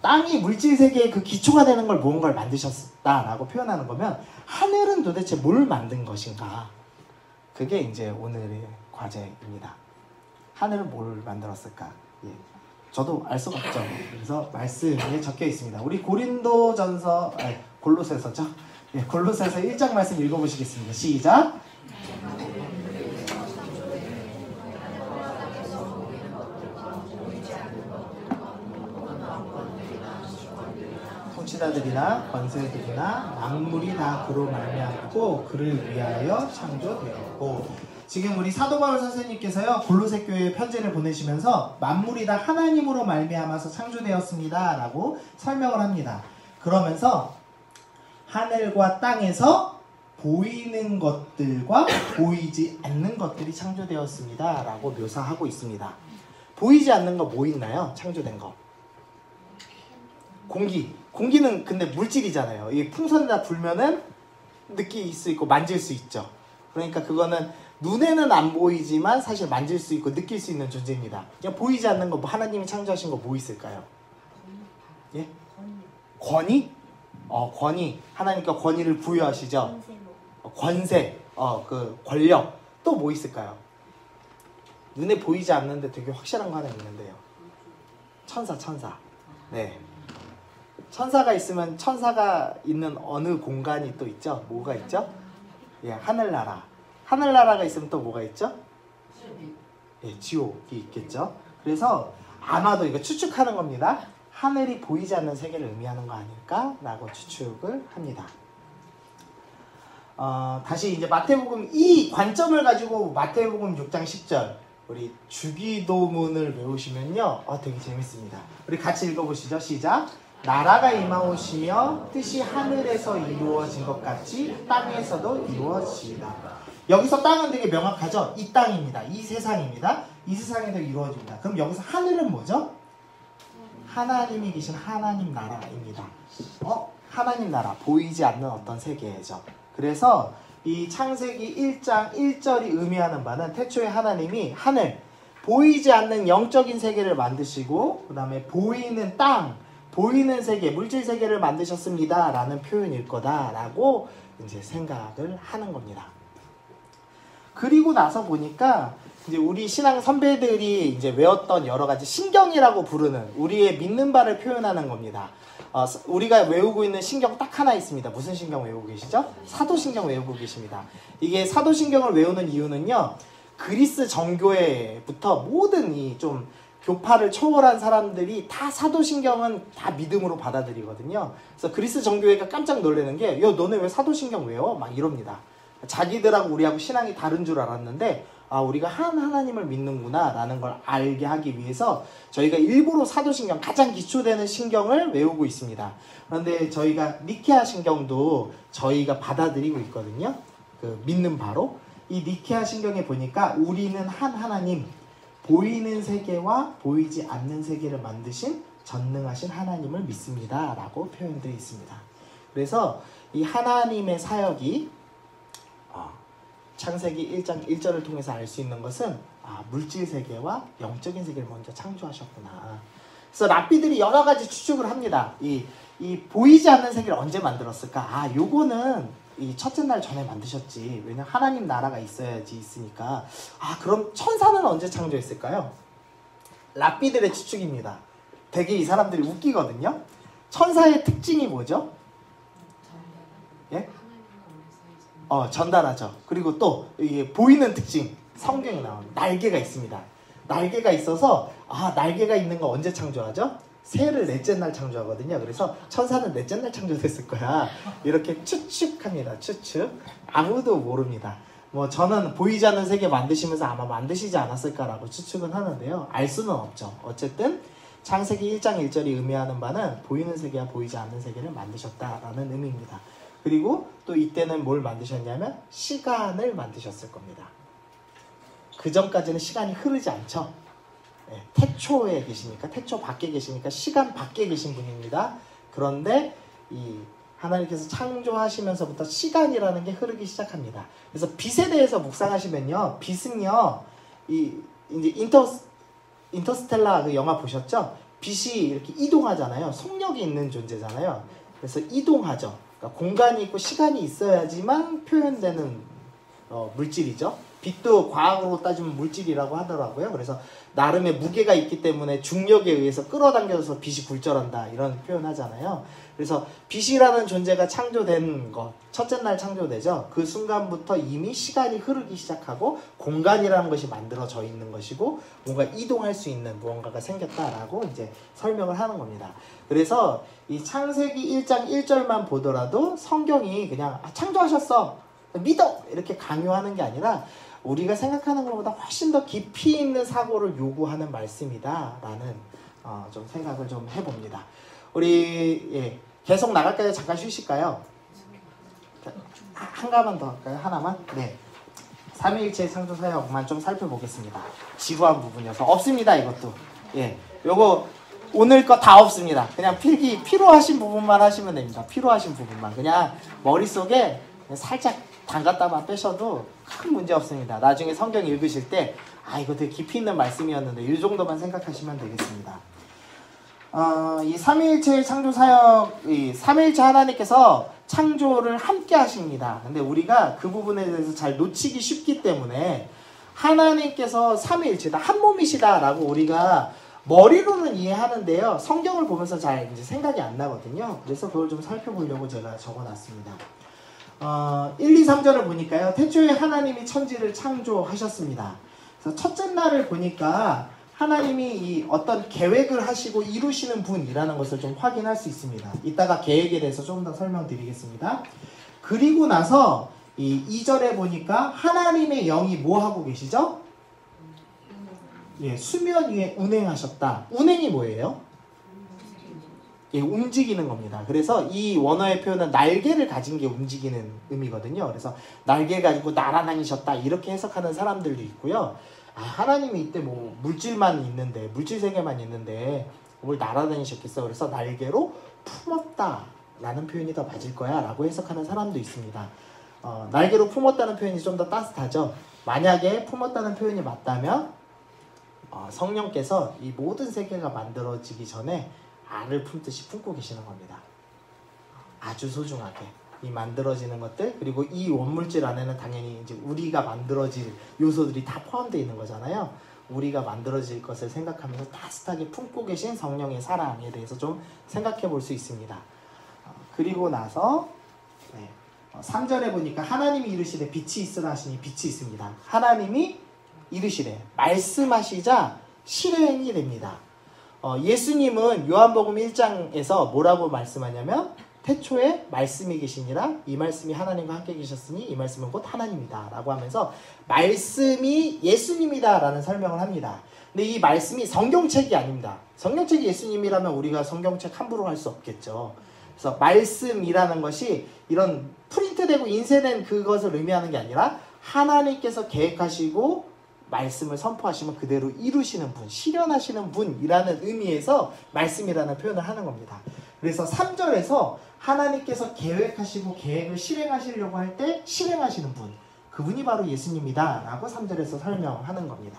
땅이 물질 세계의 그 기초가 되는 걸 무언가를 만드셨다라고 표현하는 거면 하늘은 도대체 뭘 만든 것인가? 그게 이제 오늘의 과제입니다. 하늘은 뭘 만들었을까? 예. 저도 알 수가 없죠. 그래서 말씀에 적혀 있습니다. 우리 골로새서죠? 예, 골로새서 1장 말씀 읽어보시겠습니다. 시작! 통치자들이나 권세들이나 만물이 다 그로 말미암고 그를 위하여 창조되었고. 지금 우리 사도 바울 선생님께서요 골로새 교회에 편지를 보내시면서 만물이 다 하나님으로 말미암아서 창조되었습니다 라고 설명을 합니다. 그러면서 하늘과 땅에서 보이는 것들과 보이지 않는 것들이 창조되었습니다 라고 묘사하고 있습니다. 보이지 않는 거 뭐 있나요? 창조된 거. 공기는 근데 물질이잖아요. 이 풍선에다 불면은 느낄 수 있고 만질 수 있죠. 그러니까 그거는 눈에는 안 보이지만 사실 만질 수 있고 느낄 수 있는 존재입니다. 그냥 보이지 않는 거, 하나님이 창조하신 거 뭐 있을까요? 예? 권위? 권위. 하나님께 권위를 부여하시죠. 권세, 그 권력. 또 뭐 있을까요? 눈에 보이지 않는데 되게 확실한 거 하나 있는데요. 천사. 네. 천사가 있으면 천사가 있는 어느 공간이 또 있죠? 뭐가 있죠? 예, 하늘나라. 하늘나라가 있으면 또 뭐가 있죠? 예, 지옥이 있겠죠. 그래서 아마도 이거 추측하는 겁니다. 하늘이 보이지 않는 세계를 의미하는 거 아닐까라고 추측을 합니다. 다시 이제 마태복음 이 관점을 가지고 마태복음 6장 10절 우리 주기도문을 외우시면요, 되게 재밌습니다. 우리 같이 읽어보시죠. 시작. 나라가 임하오시며 뜻이 하늘에서 이루어진 것 같이 땅에서도 이루어지리라. 여기서 땅은 되게 명확하죠? 이 땅입니다. 이 세상입니다. 이 세상에서 이루어집니다. 그럼 여기서 하늘은 뭐죠? 하나님이 계신 하나님 나라입니다. 하나님 나라, 보이지 않는 어떤 세계죠. 그래서 이 창세기 1장 1절이 의미하는 바는 태초에 하나님이 하늘, 보이지 않는 영적인 세계를 만드시고 그 다음에 보이는 땅, 보이는 세계, 물질 세계를 만드셨습니다 라는 표현일 거다라고 이제 생각을 하는 겁니다. 그리고 나서 보니까 이제 우리 신앙 선배들이 이제 외웠던 여러 가지 신경이라고 부르는 우리의 믿는 바를 표현하는 겁니다. 우리가 외우고 있는 신경 딱 하나 있습니다. 무슨 신경 외우고 계시죠? 사도신경 외우고 계십니다. 이게 사도신경을 외우는 이유는요, 그리스 정교회부터 모든 이 좀 교파를 초월한 사람들이 다 사도신경은 다 믿음으로 받아들이거든요. 그래서 그리스 정교회가 깜짝 놀라는 게, 야, 너네 왜 사도신경 외워? 막 이럽니다. 자기들하고 우리하고 신앙이 다른 줄 알았는데, 우리가 한 하나님을 믿는구나 라는 걸 알게 하기 위해서 저희가 일부러 사도신경, 가장 기초되는 신경을 외우고 있습니다. 그런데 저희가 니케아 신경도 저희가 받아들이고 있거든요. 그 믿는 바로. 이 니케아 신경에 보니까 우리는 한 하나님, 보이는 세계와 보이지 않는 세계를 만드신 전능하신 하나님을 믿습니다 라고 표현되어 있습니다. 그래서 이 하나님의 사역이 창세기 1장 1절을 통해서 알 수 있는 것은 물질 세계와 영적인 세계를 먼저 창조하셨구나. 그래서 랍비들이 여러 가지 추측을 합니다. 이 보이지 않는 세계를 언제 만들었을까? 요거는 이 첫째 날 전에 만드셨지. 왜냐면 하나님 나라가 있어야지 있으니까. 그럼 천사는 언제 창조했을까요? 랍비들의 추측입니다. 되게 이 사람들이 웃기거든요. 천사의 특징이 뭐죠? 예? 전달하죠. 그리고 또 이게 보이는 특징, 성경에 나오는 날개가 있습니다. 날개가 있어서 날개가 있는 거 언제 창조하죠? 새를 넷째 날 창조하거든요. 그래서 천사는 넷째 날 창조됐을 거야. 이렇게 추측합니다. 추측. 아무도 모릅니다. 저는 보이지 않는 세계 만드시면서 아마 만드시지 않았을까라고 추측은 하는데요. 알 수는 없죠. 어쨌든 창세기 1장 1절이 의미하는 바는 보이는 세계와 보이지 않는 세계를 만드셨다라는 의미입니다. 그리고 또 이때는 뭘 만드셨냐면 시간을 만드셨을 겁니다. 그 전까지는 시간이 흐르지 않죠. 태초에 계시니까, 태초 밖에 계시니까 시간 밖에 계신 분입니다. 그런데 이 하나님께서 창조하시면서부터 시간이라는 게 흐르기 시작합니다. 그래서 빛에 대해서 묵상하시면요, 빛은요, 이제 인터스텔라 그 영화 보셨죠? 빛이 이렇게 이동하잖아요. 속력이 있는 존재잖아요. 그래서 이동하죠. 그러니까 공간이 있고 시간이 있어야지만 표현되는 물질이죠. 빛도 과학으로 따지면 물질이라고 하더라고요. 그래서 나름의 무게가 있기 때문에 중력에 의해서 끌어당겨서 빛이 굴절한다, 이런 표현 하잖아요. 그래서 빛이라는 존재가 창조된 것, 첫째 날 창조되죠. 그 순간부터 이미 시간이 흐르기 시작하고 공간이라는 것이 만들어져 있는 것이고 뭔가 이동할 수 있는 무언가가 생겼다라고 이제 설명을 하는 겁니다. 그래서 이 창세기 1장 1절만 보더라도 성경이 그냥 창조하셨어, 믿어, 이렇게 강요하는 게 아니라 우리가 생각하는 것보다 훨씬 더 깊이 있는 사고를 요구하는 말씀이다 라는 좀 생각을 좀 해봅니다. 우리 계속 나갈까요? 잠깐 쉬실까요? 한 가만 더 할까요? 하나만? 네. 삼위일체 창조 사역만 좀 살펴보겠습니다. 지루한 부분이어서. 없습니다, 이것도. 요거 오늘 거 다 없습니다. 그냥 필기 필요하신 부분만 하시면 됩니다. 필요하신 부분만. 그냥 머릿속에 살짝 담갔다만 빼셔도 큰 문제 없습니다. 나중에 성경 읽으실 때 이거 되게 깊이 있는 말씀이었는데 이 정도만 생각하시면 되겠습니다. 이 삼위일체의 창조 사역, 이 삼위일체 하나님께서 창조를 함께 하십니다. 근데 우리가 그 부분에 대해서 잘 놓치기 쉽기 때문에 하나님께서 삼위일체다, 한 몸이시다 라고 우리가 머리로는 이해하는데요, 성경을 보면서 잘 이제 생각이 안 나거든요. 그래서 그걸 좀 살펴보려고 제가 적어놨습니다. 1, 2, 3절을 보니까요, 태초에 하나님이 천지를 창조하셨습니다. 그래서 첫째 날을 보니까 하나님이 이 어떤 계획을 하시고 이루시는 분이라는 것을 좀 확인할 수 있습니다. 이따가 계획에 대해서 좀 더 설명드리겠습니다. 그리고 나서 이 2절에 보니까 하나님의 영이 뭐 하고 계시죠? 수면 위에 운행하셨다. 운행이 뭐예요? 움직이는 겁니다. 그래서 이 원어의 표현은 날개를 가진 게 움직이는 의미거든요. 그래서 날개 가지고 날아다니셨다 이렇게 해석하는 사람들도 있고요. 하나님이 이때 뭐 물질만 있는데, 물질 세계만 있는데 뭘 날아다니셨겠어. 그래서 날개로 품었다 라는 표현이 더 맞을 거야 라고 해석하는 사람도 있습니다. 날개로 품었다는 표현이 좀 더 따뜻하죠. 만약에 품었다는 표현이 맞다면 성령께서 이 모든 세계가 만들어지기 전에 알을 품듯이 품고 계시는 겁니다. 아주 소중하게 이 만들어지는 것들, 그리고 이 원물질 안에는 당연히 이제 우리가 만들어질 요소들이 다 포함되어 있는 거잖아요. 우리가 만들어질 것을 생각하면서 따뜻하게 품고 계신 성령의 사랑에 대해서 좀 생각해 볼 수 있습니다. 그리고 나서 3절에 보니까 하나님이 이르시되 빛이 있으라 하시니 빛이 있습니다. 하나님이 이르시되 말씀하시자 실행이 됩니다. 예수님은 요한복음 1장에서 뭐라고 말씀하냐면 태초에 말씀이 계시니라 이 말씀이 하나님과 함께 계셨으니 이 말씀은 곧 하나님이다 라고 하면서 말씀이 예수님이다 라는 설명을 합니다. 근데 이 말씀이 성경책이 아닙니다. 성경책이 예수님이라면 우리가 성경책 함부로 할 수 없겠죠. 그래서 말씀이라는 것이 이런 프린트되고 인쇄된 그것을 의미하는 게 아니라 하나님께서 계획하시고 말씀을 선포하시면 그대로 이루시는 분, 실현하시는 분이라는 의미에서 말씀이라는 표현을 하는 겁니다. 그래서 3절에서 하나님께서 계획하시고 계획을 실행하시려고 할 때 실행하시는 분, 그분이 바로 예수님이다 라고 3절에서 설명하는 겁니다.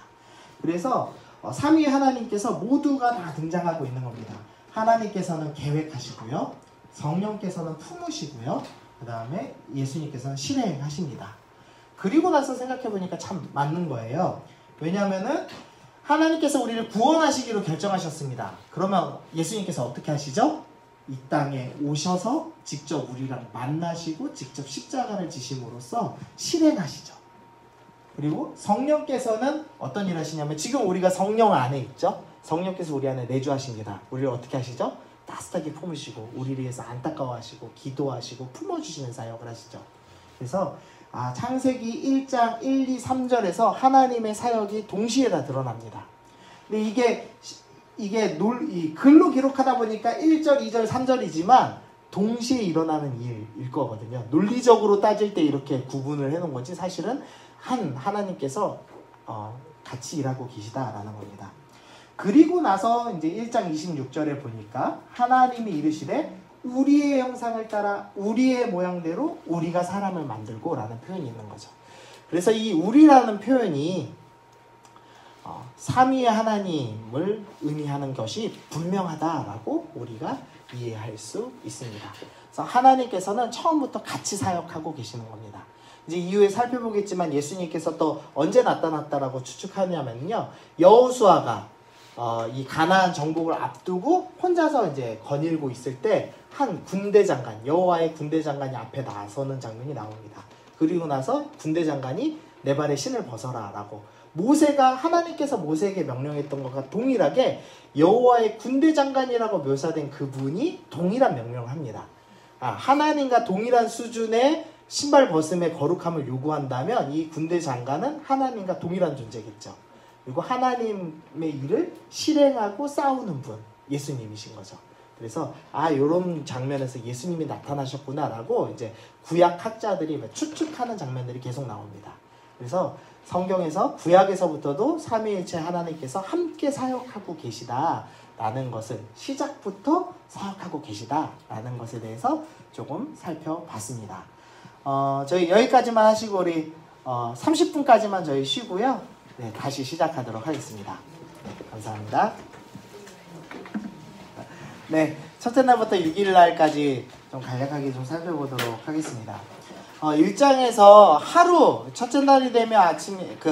그래서 삼위 하나님께서 모두가 다 등장하고 있는 겁니다. 하나님께서는 계획하시고요, 성령께서는 품으시고요, 그 다음에 예수님께서는 실행하십니다. 그리고 나서 생각해보니까 참 맞는 거예요. 왜냐하면은 하나님께서 우리를 구원하시기로 결정하셨습니다. 그러면 예수님께서 어떻게 하시죠? 이 땅에 오셔서 직접 우리랑 만나시고 직접 십자가를 지심으로써 실행하시죠. 그리고 성령께서는 어떤 일을 하시냐면 지금 우리가 성령 안에 있죠. 성령께서 우리 안에 내주하십니다. 우리를 어떻게 하시죠? 따뜻하게 품으시고 우리를 위해서 안타까워하시고 기도하시고 품어주시는 사역을 하시죠. 그래서 창세기 1장 1, 2, 3절에서 하나님의 사역이 동시에 다 드러납니다. 근데 이게 글로 기록하다 보니까 1절, 2절, 3절이지만 동시에 일어나는 일일 거거든요. 논리적으로 따질 때 이렇게 구분을 해놓은 거지 사실은 하나님께서 같이 일하고 계시다라는 겁니다. 그리고 나서 이제 1장 26절에 보니까 하나님이 이르시되 우리의 형상을 따라 우리의 모양대로 우리가 사람을 만들고 라는 표현이 있는 거죠. 그래서 이 우리라는 표현이 삼위의 하나님을 의미하는 것이 분명하다라고 우리가 이해할 수 있습니다. 그래서 하나님께서는 처음부터 같이 사역하고 계시는 겁니다. 이제 이후에 살펴보겠지만 예수님께서 또 언제 나타났다라고 추측하냐면요, 여호수아가 이 가나안 정복을 앞두고 혼자서 이제 거닐고 있을 때 한 군대 장관, 여호와의 군대 장관이 앞에 나서는 장면이 나옵니다. 그리고 나서 군대 장관이 내 발에 신을 벗어라 라고, 모세가 하나님께서 모세에게 명령했던 것과 동일하게 여호와의 군대 장관이라고 묘사된 그분이 동일한 명령을 합니다. 하나님과 동일한 수준의 신발 벗음의 거룩함을 요구한다면 이 군대 장관은 하나님과 동일한 존재겠죠. 그리고 하나님의 일을 실행하고 싸우는 분, 예수님이신 거죠. 그래서 이런 장면에서 예수님이 나타나셨구나라고 이제 구약 학자들이 추측하는 장면들이 계속 나옵니다. 그래서 성경에서 구약에서부터도 삼위일체 하나님께서 함께 사역하고 계시다라는 것을, 시작부터 사역하고 계시다라는 것에 대해서 조금 살펴봤습니다. 저희 여기까지만 하시고 우리 30분까지만 저희 쉬고요. 네, 다시 시작하도록 하겠습니다. 네, 감사합니다. 네, 첫째 날부터 6일 날까지 좀 간략하게 좀 살펴보도록 하겠습니다. 1장에서 하루, 첫째 날이 되면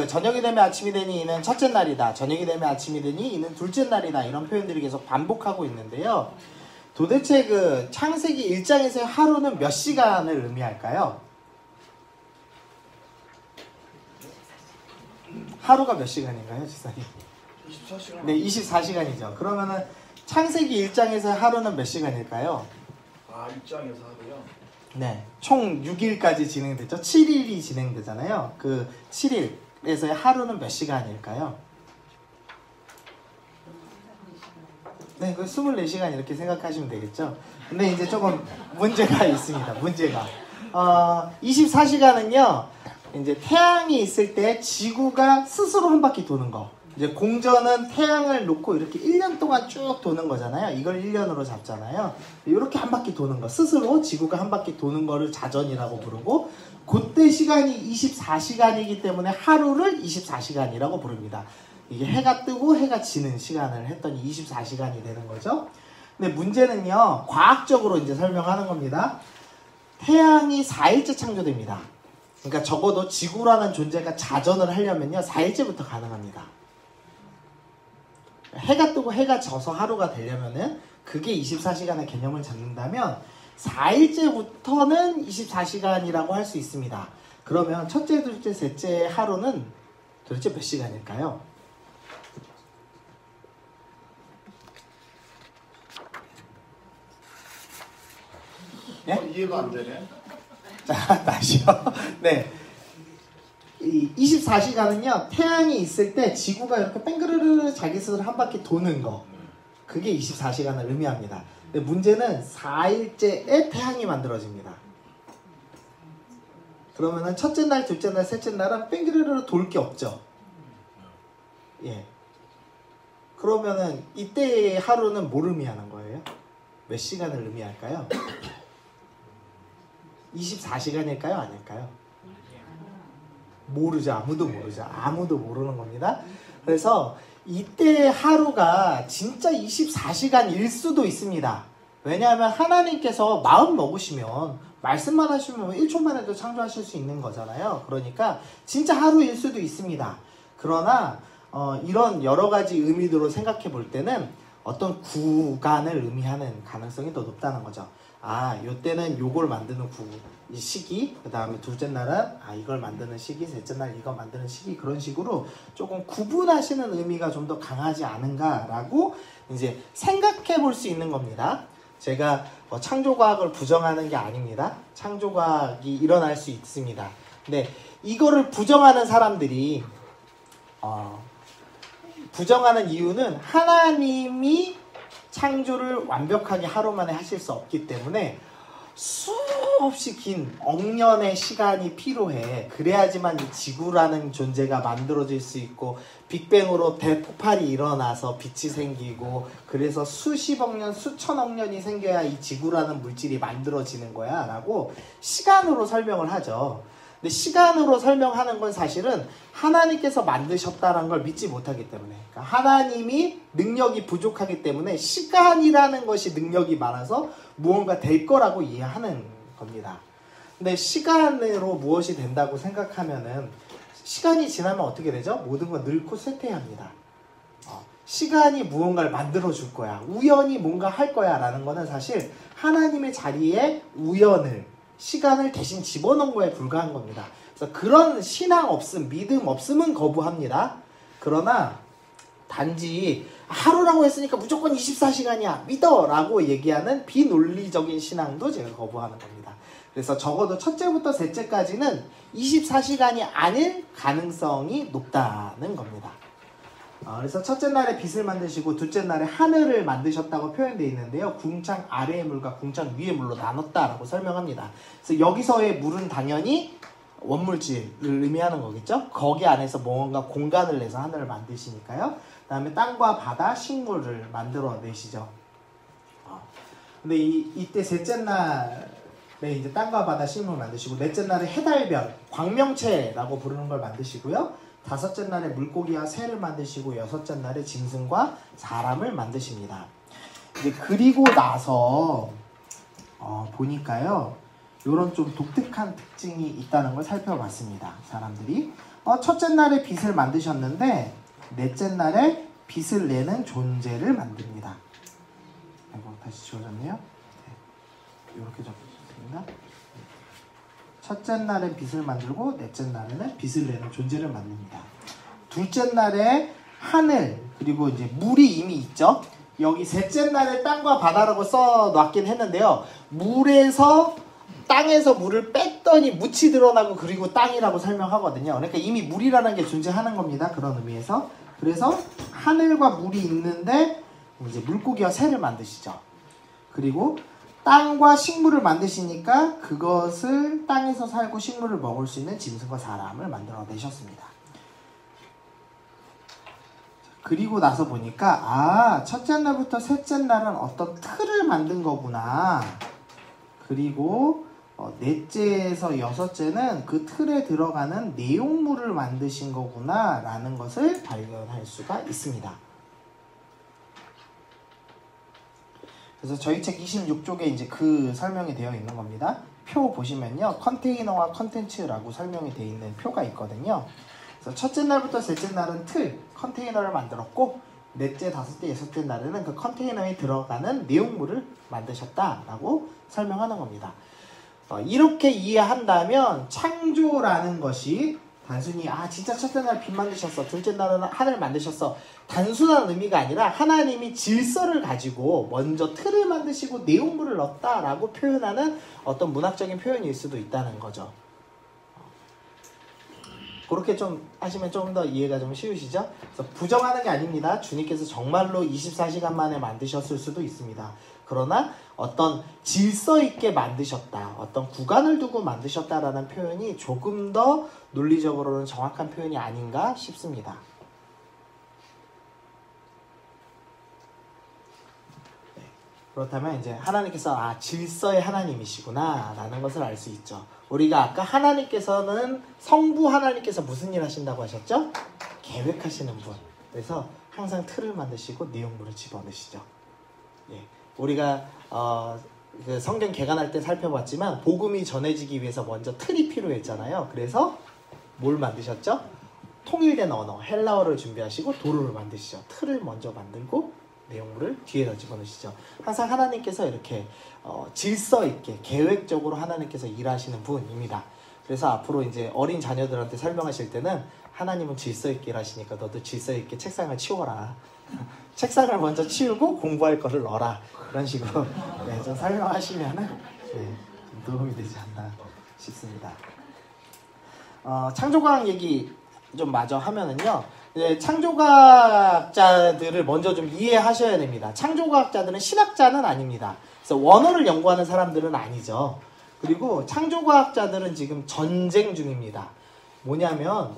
저녁이 되면 아침이 되니 이는 첫째 날이다. 저녁이 되면 아침이 되니 이는 둘째 날이다. 이런 표현들이 계속 반복하고 있는데요. 도대체 그 창세기 1장에서의 하루는 몇 시간을 의미할까요? 하루가 몇 시간인가요, 지사님? 24시간. 네, 24시간이죠. 그러면은 창세기 1장에서의 하루는 몇 시간일까요? 1장에서 하루요? 네, 총 6일까지 진행되죠. 7일이 진행되잖아요. 그 7일에서의 하루는 몇 시간일까요? 네, 그 24시간 이렇게 생각하시면 되겠죠. 근데 이제 조금 문제가 있습니다. 문제가 24시간은요 이제 태양이 있을 때 지구가 스스로 한 바퀴 도는 거. 이제 공전은 태양을 놓고 이렇게 1년 동안 쭉 도는 거잖아요. 이걸 1년으로 잡잖아요. 이렇게 한 바퀴 도는 거, 스스로 지구가 한 바퀴 도는 거를 자전이라고 부르고, 그때 시간이 24시간이기 때문에 하루를 24시간이라고 부릅니다. 이게 해가 뜨고 해가 지는 시간을 했더니 24시간이 되는 거죠. 근데 문제는요, 과학적으로 이제 설명하는 겁니다. 태양이 4일째 창조됩니다. 그러니까 적어도 지구라는 존재가 자전을 하려면요 4일째부터 가능합니다. 해가 뜨고 해가 져서 하루가 되려면은 그게 24시간의 개념을 잡는다면 4일째부터는 24시간이라고 할 수 있습니다. 그러면 첫째, 둘째, 셋째 하루는 도대체 몇 시간일까요? 네? 이해가 안 되네. 자, 다시요. 네. 이 24시간은요, 태양이 있을 때 지구가 이렇게 뺑그르르 자기 스스로 한 바퀴 도는 거. 그게 24시간을 의미합니다. 근데 문제는 4일째에 태양이 만들어집니다. 그러면은 첫째 날, 둘째 날, 셋째 날은 뺑그르르 돌 게 없죠. 예. 그러면은 이때의 하루는 뭘 의미하는 거예요? 몇 시간을 의미할까요? 24시간일까요? 아닐까요? 모르죠. 아무도 모르죠. 아무도 모르는 겁니다. 그래서 이때 하루가 진짜 24시간일 수도 있습니다. 왜냐하면 하나님께서 마음 먹으시면 말씀만 하시면 1초만 해도 창조하실 수 있는 거잖아요. 그러니까 진짜 하루일 수도 있습니다. 그러나 이런 여러 가지 의미로 생각해 볼 때는 어떤 구간을 의미하는 가능성이 더 높다는 거죠. 아, 요때는 요걸 만드는 이 시기, 그 다음에 둘째 날은 이걸 만드는 시기, 셋째 날 이거 만드는 시기, 그런 식으로 조금 구분하시는 의미가 좀 더 강하지 않은가라고 이제 생각해 볼 수 있는 겁니다. 제가 창조과학을 부정하는 게 아닙니다. 창조과학이 일어날 수 있습니다. 근데 이거를 부정하는 사람들이 부정하는 이유는 하나님이 창조를 완벽하게 하루 만에 하실 수 없기 때문에 수없이 긴 억년의 시간이 필요해. 그래야지만 이 지구라는 존재가 만들어질 수 있고 빅뱅으로 대폭발이 일어나서 빛이 생기고 그래서 수십억 년, 수천억 년이 생겨야 이 지구라는 물질이 만들어지는 거야 라고 시간으로 설명을 하죠. 근데 시간으로 설명하는 건 사실은 하나님께서 만드셨다는 걸 믿지 못하기 때문에, 그러니까 하나님이 능력이 부족하기 때문에 시간이라는 것이 능력이 많아서 무언가 될 거라고 이해하는 겁니다. 근데 시간으로 무엇이 된다고 생각하면은 시간이 지나면 어떻게 되죠? 모든 건 늙고 쇠퇴합니다. 시간이 무언가를 만들어 줄 거야, 우연히 뭔가 할 거야 라는 거는 사실 하나님의 자리에 우연을, 시간을 대신 집어넣은 거에 불과한 겁니다. 그래서 그런 신앙 없음, 믿음 없음은 거부합니다. 그러나 단지 하루라고 했으니까 무조건 24시간이야 믿어 라고 얘기하는 비논리적인 신앙도 제가 거부하는 겁니다. 그래서 적어도 첫째부터 셋째까지는 24시간이 아닐 가능성이 높다는 겁니다. 그래서 첫째 날에 빛을 만드시고 둘째 날에 하늘을 만드셨다고 표현되어 있는데요. 궁창 아래의 물과 궁창 위의 물로 나눴다라고 설명합니다. 그래서 여기서의 물은 당연히 원물질을 의미하는 거겠죠. 거기 안에서 뭔가 공간을 내서 하늘을 만드시니까요. 그 다음에 땅과 바다, 식물을 만들어내시죠. 근데 이때 셋째 날에 이제 땅과 바다, 식물을 만드시고, 넷째 날에 해달별, 광명체라고 부르는 걸 만드시고요. 다섯째 날에 물고기와 새를 만드시고, 여섯째 날에 짐승과 사람을 만드십니다. 이제 그리고 나서 보니까요, 요런 좀 독특한 특징이 있다는 걸 살펴봤습니다. 사람들이 첫째 날에 빛을 만드셨는데 넷째 날에 빛을 내는 존재를 만듭니다. 이거 다시 지워졌네요. 네. 이렇게 적혀있습니다. 첫째 날엔 빛을 만들고 넷째 날에는 빛을 내는 존재를 만듭니다. 둘째 날에 하늘, 그리고 이제 물이 이미 있죠. 여기 셋째 날에 땅과 바다라고 써놨긴 했는데요. 땅에서 물을 뺐더니 묻이 드러나고 그리고 땅이라고 설명하거든요. 그러니까 이미 물이라는 게 존재하는 겁니다. 그런 의미에서. 그래서 하늘과 물이 있는데 그럼 이제 물고기와 새를 만드시죠. 그리고 땅과 식물을 만드시니까 그것을 땅에서 살고 식물을 먹을 수 있는 짐승과 사람을 만들어내셨습니다. 그리고 나서 보니까 첫째 날부터 셋째 날은 어떤 틀을 만든 거구나. 그리고 넷째에서 여섯째는 그 틀에 들어가는 내용물을 만드신 거구나 라는 것을 발견할 수가 있습니다. 그래서 저희 책 26쪽에 이제 그 설명이 되어 있는 겁니다. 표 보시면요, 컨테이너와 컨텐츠라고 설명이 되어 있는 표가 있거든요. 그래서 첫째 날부터 셋째 날은 틀, 컨테이너를 만들었고, 넷째, 다섯째, 여섯째 날에는 그 컨테이너에 들어가는 내용물을 만드셨다라고 설명하는 겁니다. 이렇게 이해한다면 창조라는 것이 단순히 진짜 첫째 날 빛 만드셨어, 둘째 날은 하늘 만드셨어, 단순한 의미가 아니라 하나님이 질서를 가지고 먼저 틀을 만드시고 내용물을 넣었다라고 표현하는 어떤 문학적인 표현일 수도 있다는 거죠. 그렇게 좀 하시면 좀 더 이해가 좀 쉬우시죠? 그래서 부정하는 게 아닙니다. 주님께서 정말로 24시간 만에 만드셨을 수도 있습니다. 그러나 어떤 질서 있게 만드셨다, 어떤 구간을 두고 만드셨다라는 표현이 조금 더 논리적으로는 정확한 표현이 아닌가 싶습니다. 네. 그렇다면 이제 하나님께서 질서의 하나님이시구나 라는 것을 알 수 있죠. 우리가 아까 하나님께서는 성부 하나님께서 무슨 일 하신다고 하셨죠? 계획하시는 분. 그래서 항상 틀을 만드시고 내용물을 집어넣으시죠. 예. 우리가 그 성경 개관할 때 살펴봤지만 복음이 전해지기 위해서 먼저 틀이 필요했잖아요. 그래서 뭘 만드셨죠? 통일된 언어, 헬라어를 준비하시고 도루를 만드시죠. 틀을 먼저 만들고 내용물을 뒤에다 집어넣으시죠. 항상 하나님께서 이렇게 질서 있게 계획적으로 하나님께서 일하시는 분입니다. 그래서 앞으로 이제 어린 자녀들한테 설명하실 때는 하나님은 질서 있게 일하시니까 너도 질서 있게 책상을 치워라. 책상을 먼저 치우고 공부할 거를 넣어라. 그런 식으로 좀 설명하시면은 좀 도움이 되지 않나 싶습니다. 창조과학 얘기 좀 마저 하면은요. 창조과학자들을 먼저 좀 이해하셔야 됩니다. 창조과학자들은 신학자는 아닙니다. 그래서 원어를 연구하는 사람들은 아니죠. 그리고 창조과학자들은 지금 전쟁 중입니다. 뭐냐면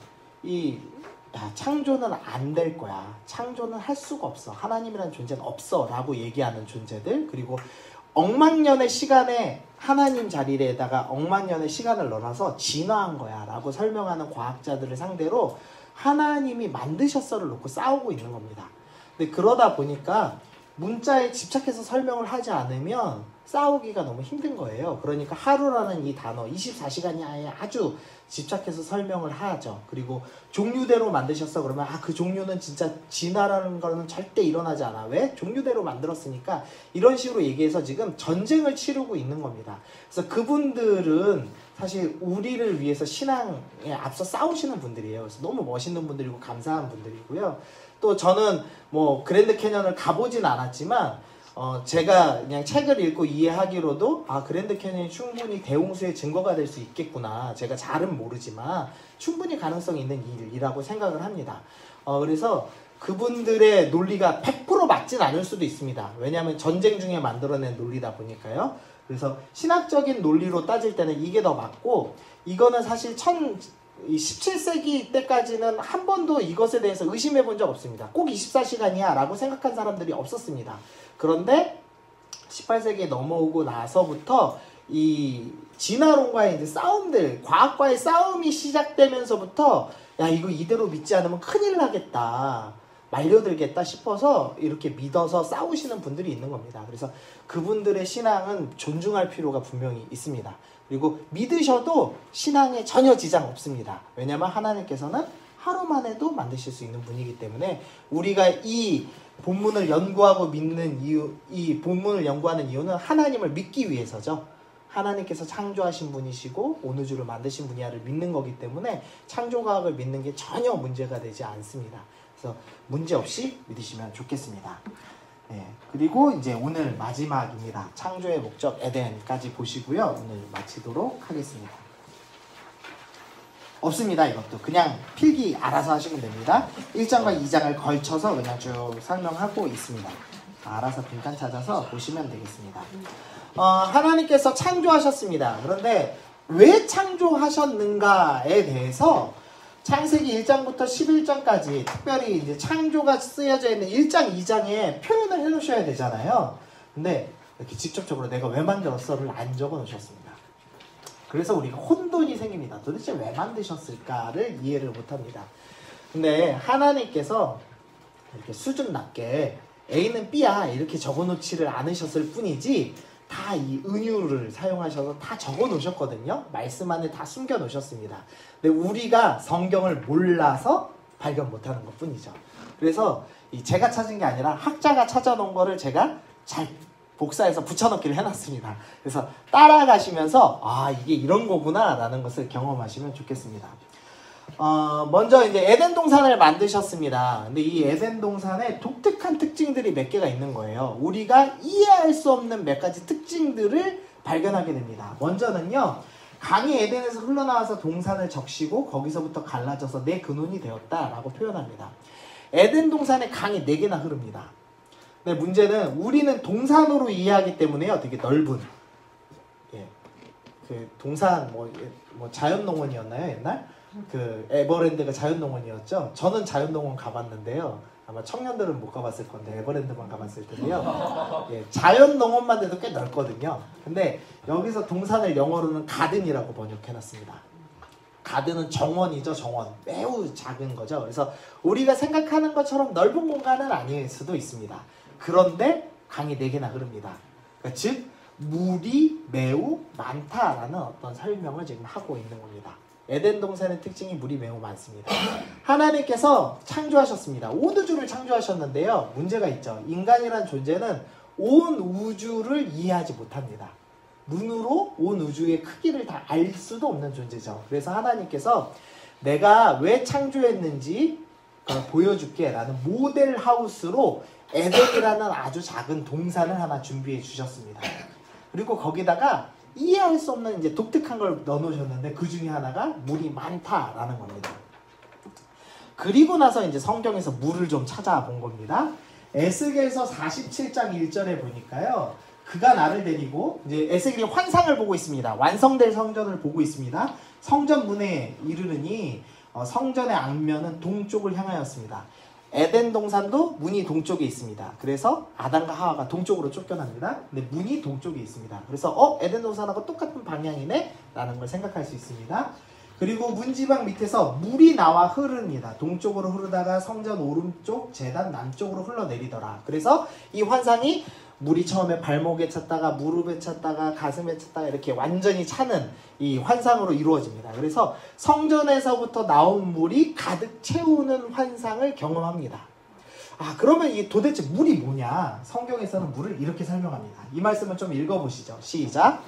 창조는 안 될 거야. 창조는 할 수가 없어. 하나님이라는 존재는 없어 라고 얘기하는 존재들, 그리고 억만년의 시간에 하나님 자리에다가 억만년의 시간을 넣어서 진화한 거야 라고 설명하는 과학자들을 상대로 하나님이 만드셨어를 놓고 싸우고 있는 겁니다. 근데 그러다 보니까 문자에 집착해서 설명을 하지 않으면 싸우기가 너무 힘든 거예요. 그러니까 하루라는 이 단어 24시간이 아주 집착해서 설명을 하죠. 그리고 종류대로 만드셨어 그러면 그 종류는 진짜 진화라는 거는 절대 일어나지 않아. 왜? 종류대로 만들었으니까. 이런 식으로 얘기해서 지금 전쟁을 치르고 있는 겁니다. 그래서 그분들은 사실 우리를 위해서 신앙에 앞서 싸우시는 분들이에요. 그래서 너무 멋있는 분들이고 감사한 분들이고요. 또 저는 뭐 그랜드 캐년을 가보진 않았지만 제가 그냥 책을 읽고 이해하기로도 그랜드 캐년이 충분히 대홍수의 증거가 될 수 있겠구나. 제가 잘은 모르지만 충분히 가능성이 있는 일이라고 생각을 합니다. 그래서 그분들의 논리가 100% 맞진 않을 수도 있습니다. 왜냐하면 전쟁 중에 만들어낸 논리다 보니까요. 그래서 신학적인 논리로 따질 때는 이게 더 맞고, 이거는 사실 17세기 때까지는 한 번도 이것에 대해서 의심해 본 적 없습니다. 꼭 24시간이야 라고 생각한 사람들이 없었습니다. 그런데 18세기에 넘어오고 나서부터 이 진화론과의 이제 싸움들, 과학과의 싸움이 시작되면서부터 이거 이대로 믿지 않으면 큰일 나겠다, 말려들겠다 싶어서 이렇게 믿어서 싸우시는 분들이 있는 겁니다. 그래서 그분들의 신앙은 존중할 필요가 분명히 있습니다. 그리고 믿으셔도 신앙에 전혀 지장 없습니다. 왜냐하면 하나님께서는 하루만 해도 만드실 수 있는 분이기 때문에 우리가 이 본문을 연구하고 믿는 이유, 이 본문을 연구하는 이유는 하나님을 믿기 위해서죠. 하나님께서 창조하신 분이시고 온 우주를 만드신 분이야를 믿는 거기 때문에 창조과학을 믿는 게 전혀 문제가 되지 않습니다. 그래서 문제없이 믿으시면 좋겠습니다. 네, 그리고 이제 오늘 마지막입니다. 창조의 목적 에덴까지 보시고요. 오늘 마치도록 하겠습니다. 없습니다. 이것도 그냥 필기 알아서 하시면 됩니다. 1장과 2장을 걸쳐서 그냥 쭉 설명하고 있습니다. 알아서 빈칸 찾아서 보시면 되겠습니다. 하나님께서 창조하셨습니다. 그런데 왜 창조하셨는가에 대해서 창세기 1장부터 11장까지 특별히 이제 창조가 쓰여져 있는 1장, 2장에 표현을 해 놓으셔야 되잖아요. 근데 이렇게 직접적으로 내가 왜 만들었어를 안 적어 놓으셨습니다. 그래서 우리가 혼돈이 생깁니다. 도대체 왜 만드셨을까를 이해를 못합니다. 근데 하나님께서 이렇게 수준 낮게 A는 B야 이렇게 적어 놓지를 않으셨을 뿐이지 다 이 은유를 사용하셔서 다 적어 놓으셨거든요. 말씀 안에 다 숨겨 놓으셨습니다. 근데 우리가 성경을 몰라서 발견 못하는 것 뿐이죠. 그래서 제가 찾은 게 아니라 학자가 찾아놓은 거를 제가 잘 복사해서 붙여넣기를 해놨습니다. 그래서 따라가시면서 아 이게 이런 거구나 라는 것을 경험하시면 좋겠습니다. 먼저 이제 에덴 동산을 만드셨습니다. 근데 이 에덴 동산에 독특한 특징들이 몇 개가 있는 거예요. 우리가 이해할 수 없는 몇 가지 특징들을 발견하게 됩니다. 먼저는요, 강이 에덴에서 흘러나와서 동산을 적시고 거기서부터 갈라져서 내 근원이 되었다라고 표현합니다. 에덴 동산에 강이 4개나 흐릅니다. 근데 문제는 우리는 동산으로 이해하기 때문에요, 되게 넓은 그 동산 뭐 자연농원이었나요 옛날? 그 에버랜드가 자연농원이었죠. 저는 자연농원 가봤는데요. 아마 청년들은 못 가봤을 건데 에버랜드만 가봤을 텐데요. 자연농원만 해도 꽤 넓거든요. 근데 여기서 동산을 영어로는 가든이라고 번역해놨습니다. 가든은 정원이죠. 정원. 매우 작은 거죠. 그래서 우리가 생각하는 것처럼 넓은 공간은 아닐 수도 있습니다. 그런데 강이 4개나 흐릅니다. 그러니까 즉 물이 매우 많다라는 어떤 설명을 지금 하고 있는 겁니다. 에덴 동산의 특징이 물이 매우 많습니다. 하나님께서 창조하셨습니다. 온 우주를 창조하셨는데요. 문제가 있죠. 인간이란 존재는 온 우주를 이해하지 못합니다. 눈으로 온 우주의 크기를 다 알 수도 없는 존재죠. 그래서 하나님께서 내가 왜 창조했는지 보여줄게 라는 모델 하우스로 에덴이라는 아주 작은 동산을 하나 준비해 주셨습니다. 그리고 거기다가 이해할 수 없는 이제 독특한 걸 넣어놓으셨는데 그 중에 하나가 물이 많다라는 겁니다. 그리고 나서 이제 성경에서 물을 좀 찾아본 겁니다. 에스겔서 47장 1절에 보니까요. 그가 나를 데리고 이제 에스겔이 환상을 보고 있습니다. 완성될 성전을 보고 있습니다. 성전 문에 이르르니 성전의 앞면은 동쪽을 향하였습니다. 에덴 동산도 문이 동쪽에 있습니다. 그래서 아담과 하와가 동쪽으로 쫓겨납니다. 근데 문이 동쪽에 있습니다. 그래서 에덴 동산하고 똑같은 방향이네? 라는 걸 생각할 수 있습니다. 그리고 문지방 밑에서 물이 나와 흐릅니다. 동쪽으로 흐르다가 성전 오른쪽, 제단 남쪽으로 흘러내리더라. 그래서 이 환상이 물이 처음에 발목에 찼다가 무릎에 찼다가 가슴에 찼다가 이렇게 완전히 차는 이 환상으로 이루어집니다. 그래서 성전에서부터 나온 물이 가득 채우는 환상을 경험합니다. 그러면 이 도대체 물이 뭐냐? 성경에서는 물을 이렇게 설명합니다. 이 말씀을 좀 읽어보시죠. 시작.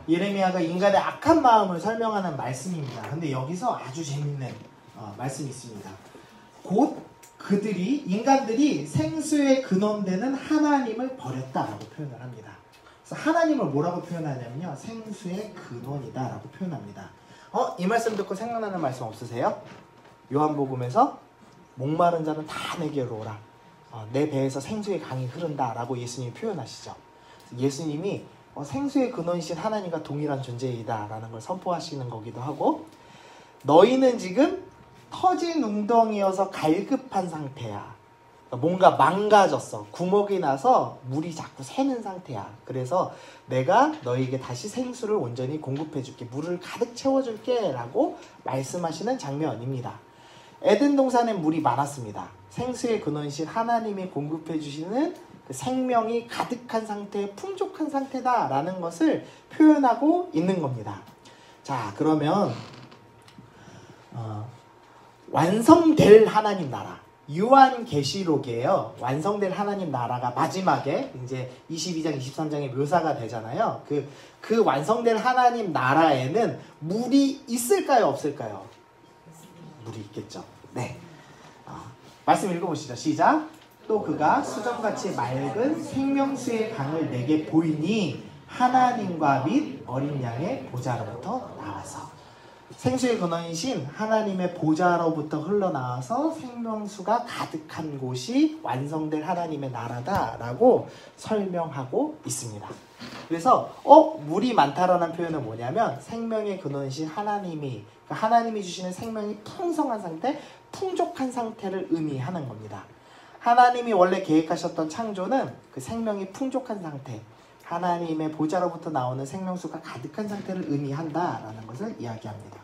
예레미야가 인간의 악한 마음을 설명하는 말씀입니다. 근데 여기서 아주 재밌는 말씀이 있습니다. 곧 인간들이 생수의 근원되는 하나님을 버렸다라고 표현을 합니다. 그래서 하나님을 뭐라고 표현하냐면요, 생수의 근원이다라고 표현합니다. 이 말씀 듣고 생각나는 말씀 없으세요? 요한복음에서 목마른 자는 다 내게로 오라. 내 배에서 생수의 강이 흐른다라고 예수님이 표현하시죠. 예수님이 생수의 근원이신 하나님과 동일한 존재이다 라는 걸 선포하시는 거기도 하고, 너희는 지금 터진 웅덩이여서 갈급한 상태야. 뭔가 망가졌어. 구멍이 나서 물이 자꾸 새는 상태야. 그래서 내가 너희에게 다시 생수를 온전히 공급해 줄게. 물을 가득 채워줄게 라고 말씀하시는 장면입니다. 에덴 동산에 물이 많았습니다. 생수의 근원이신 하나님이 공급해 주시는 그 생명이 가득한 상태, 풍족한 상태다라는 것을 표현하고 있는 겁니다. 자, 그러면 완성될 하나님 나라, 요한계시록이에요. 완성될 하나님 나라가 마지막에 이제 22장, 23장에 묘사가 되잖아요. 그 완성될 하나님 나라에는 물이 있을까요, 없을까요? 물이 있겠죠. 네. 말씀 읽어보시죠. 시작. 또 그가 수정같이 맑은 생명수의 강을 내게 보이니 하나님과 및 어린 양의 보좌로부터 나와서. 생수의 근원이신 하나님의 보좌로부터 흘러나와서 생명수가 가득한 곳이 완성될 하나님의 나라다라고 설명하고 있습니다. 그래서 물이 많다라는 표현은 뭐냐면 생명의 근원이신 하나님이, 그러니까 하나님이 주시는 생명이 풍성한 상태, 풍족한 상태를 의미하는 겁니다. 하나님이 원래 계획하셨던 창조는 그 생명이 풍족한 상태, 하나님의 보좌로부터 나오는 생명수가 가득한 상태를 의미한다라는 것을 이야기합니다.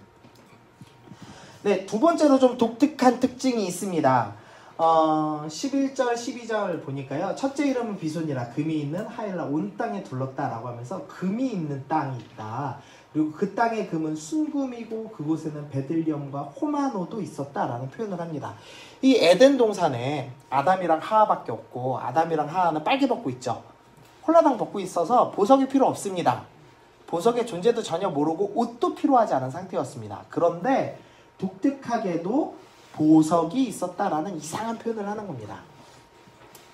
네, 두 번째로 좀 독특한 특징이 있습니다. 11절, 12절 보니까요. 첫째 이름은 비손이라 금이 있는 하일라 온 땅에 둘렀다라고 하면서 금이 있는 땅이 있다. 그리고 그 땅의 금은 순금이고 그곳에는 베들리엄과 호마노도 있었다라는 표현을 합니다. 이 에덴 동산에 아담이랑 하와밖에 없고 아담이랑 하와는 빨개 벗고 있죠. 홀라당 벗고 있어서 보석이 필요 없습니다. 보석의 존재도 전혀 모르고 옷도 필요하지 않은 상태였습니다. 그런데 독특하게도 보석이 있었다라는 이상한 표현을 하는 겁니다.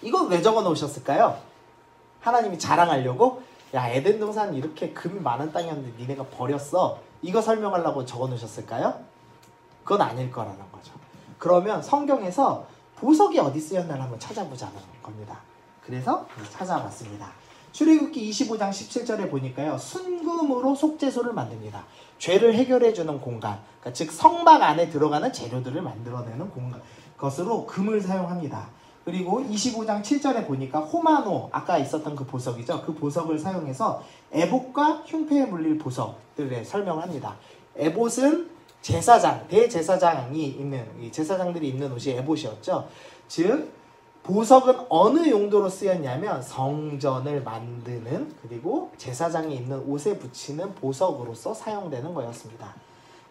이건 왜 적어 놓으셨을까요? 하나님이 자랑하려고? 야, 에덴 동산 이렇게 금이 많은 땅이었는데 니네가 버렸어. 이거 설명하려고 적어 놓으셨을까요? 그건 아닐 거라는 거죠. 그러면 성경에서 보석이 어디 쓰였나를 한번 찾아보자는 겁니다. 그래서 찾아봤습니다. 출애굽기 25장 17절에 보니까요. 순금으로 속죄소를 만듭니다. 죄를 해결해주는 공간, 그러니까 즉 성막 안에 들어가는 재료들을 만들어내는 공간, 것으로 금을 사용합니다. 그리고 25장 7절에 보니까 호마노, 아까 있었던 그 보석이죠. 그 보석을 사용해서 에봇과 흉패에 물릴 보석들을 설명합니다. 에봇은 제사장, 대제사장이 입는, 제사장들이 입는 옷이 에봇이었죠. 즉 보석은 어느 용도로 쓰였냐면 성전을 만드는, 그리고 제사장이 입는 옷에 붙이는 보석으로서 사용되는 거였습니다.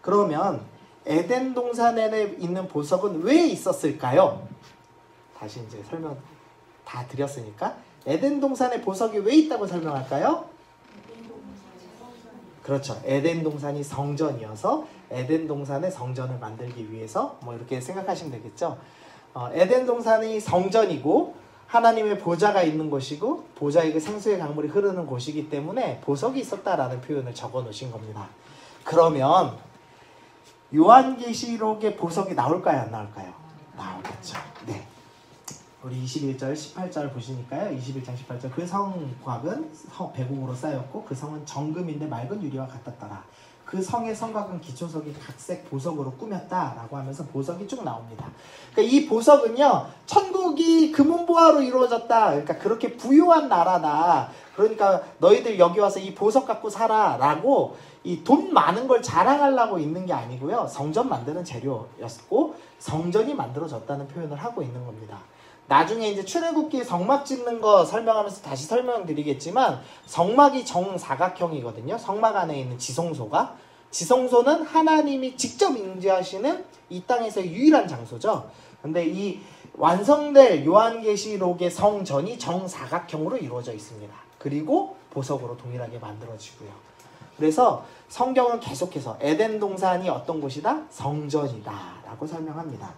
그러면 에덴 동산에 있는 보석은 왜 있었을까요? 다시 이제 설명 다 드렸으니까 에덴 동산에 보석이 왜 있다고 설명할까요? 그렇죠. 에덴 동산이 성전이어서 에덴 동산의 성전을 만들기 위해서 뭐 이렇게 생각하시면 되겠죠. 에덴 동산이 성전이고 하나님의 보좌가 있는 곳이고 보좌의 그 생수의 강물이 흐르는 곳이기 때문에 보석이 있었다라는 표현을 적어 놓으신 겁니다. 그러면 요한계시록에 보석이 나올까요? 안 나올까요? 나오겠죠. 네. 우리 21절, 18절 보시니까요. 21장 18절 그 성곽은 배곡으로 쌓였고 그 성은 정금인데 맑은 유리와 같았더라. 그 성의 성곽은 기초석이 각색 보석으로 꾸몄다라고 하면서 보석이 쭉 나옵니다. 그러니까 이 보석은요. 천국이 금은보화로 이루어졌다. 그러니까 그렇게 부유한 나라다. 그러니까 너희들 여기 와서 이 보석 갖고 살아라고 이 돈 많은 걸 자랑하려고 있는 게 아니고요. 성전 만드는 재료였고 성전이 만들어졌다는 표현을 하고 있는 겁니다. 나중에 이제 출애굽기 성막 짓는 거 설명하면서 다시 설명드리겠지만 성막이 정사각형이거든요. 성막 안에 있는 지성소가. 지성소는 하나님이 직접 임재하시는 이 땅에서의 유일한 장소죠. 근데 이 완성될 요한계시록의 성전이 정사각형으로 이루어져 있습니다. 그리고 보석으로 동일하게 만들어지고요. 그래서 성경은 계속해서 에덴 동산이 어떤 곳이다? 성전이다 라고 설명합니다.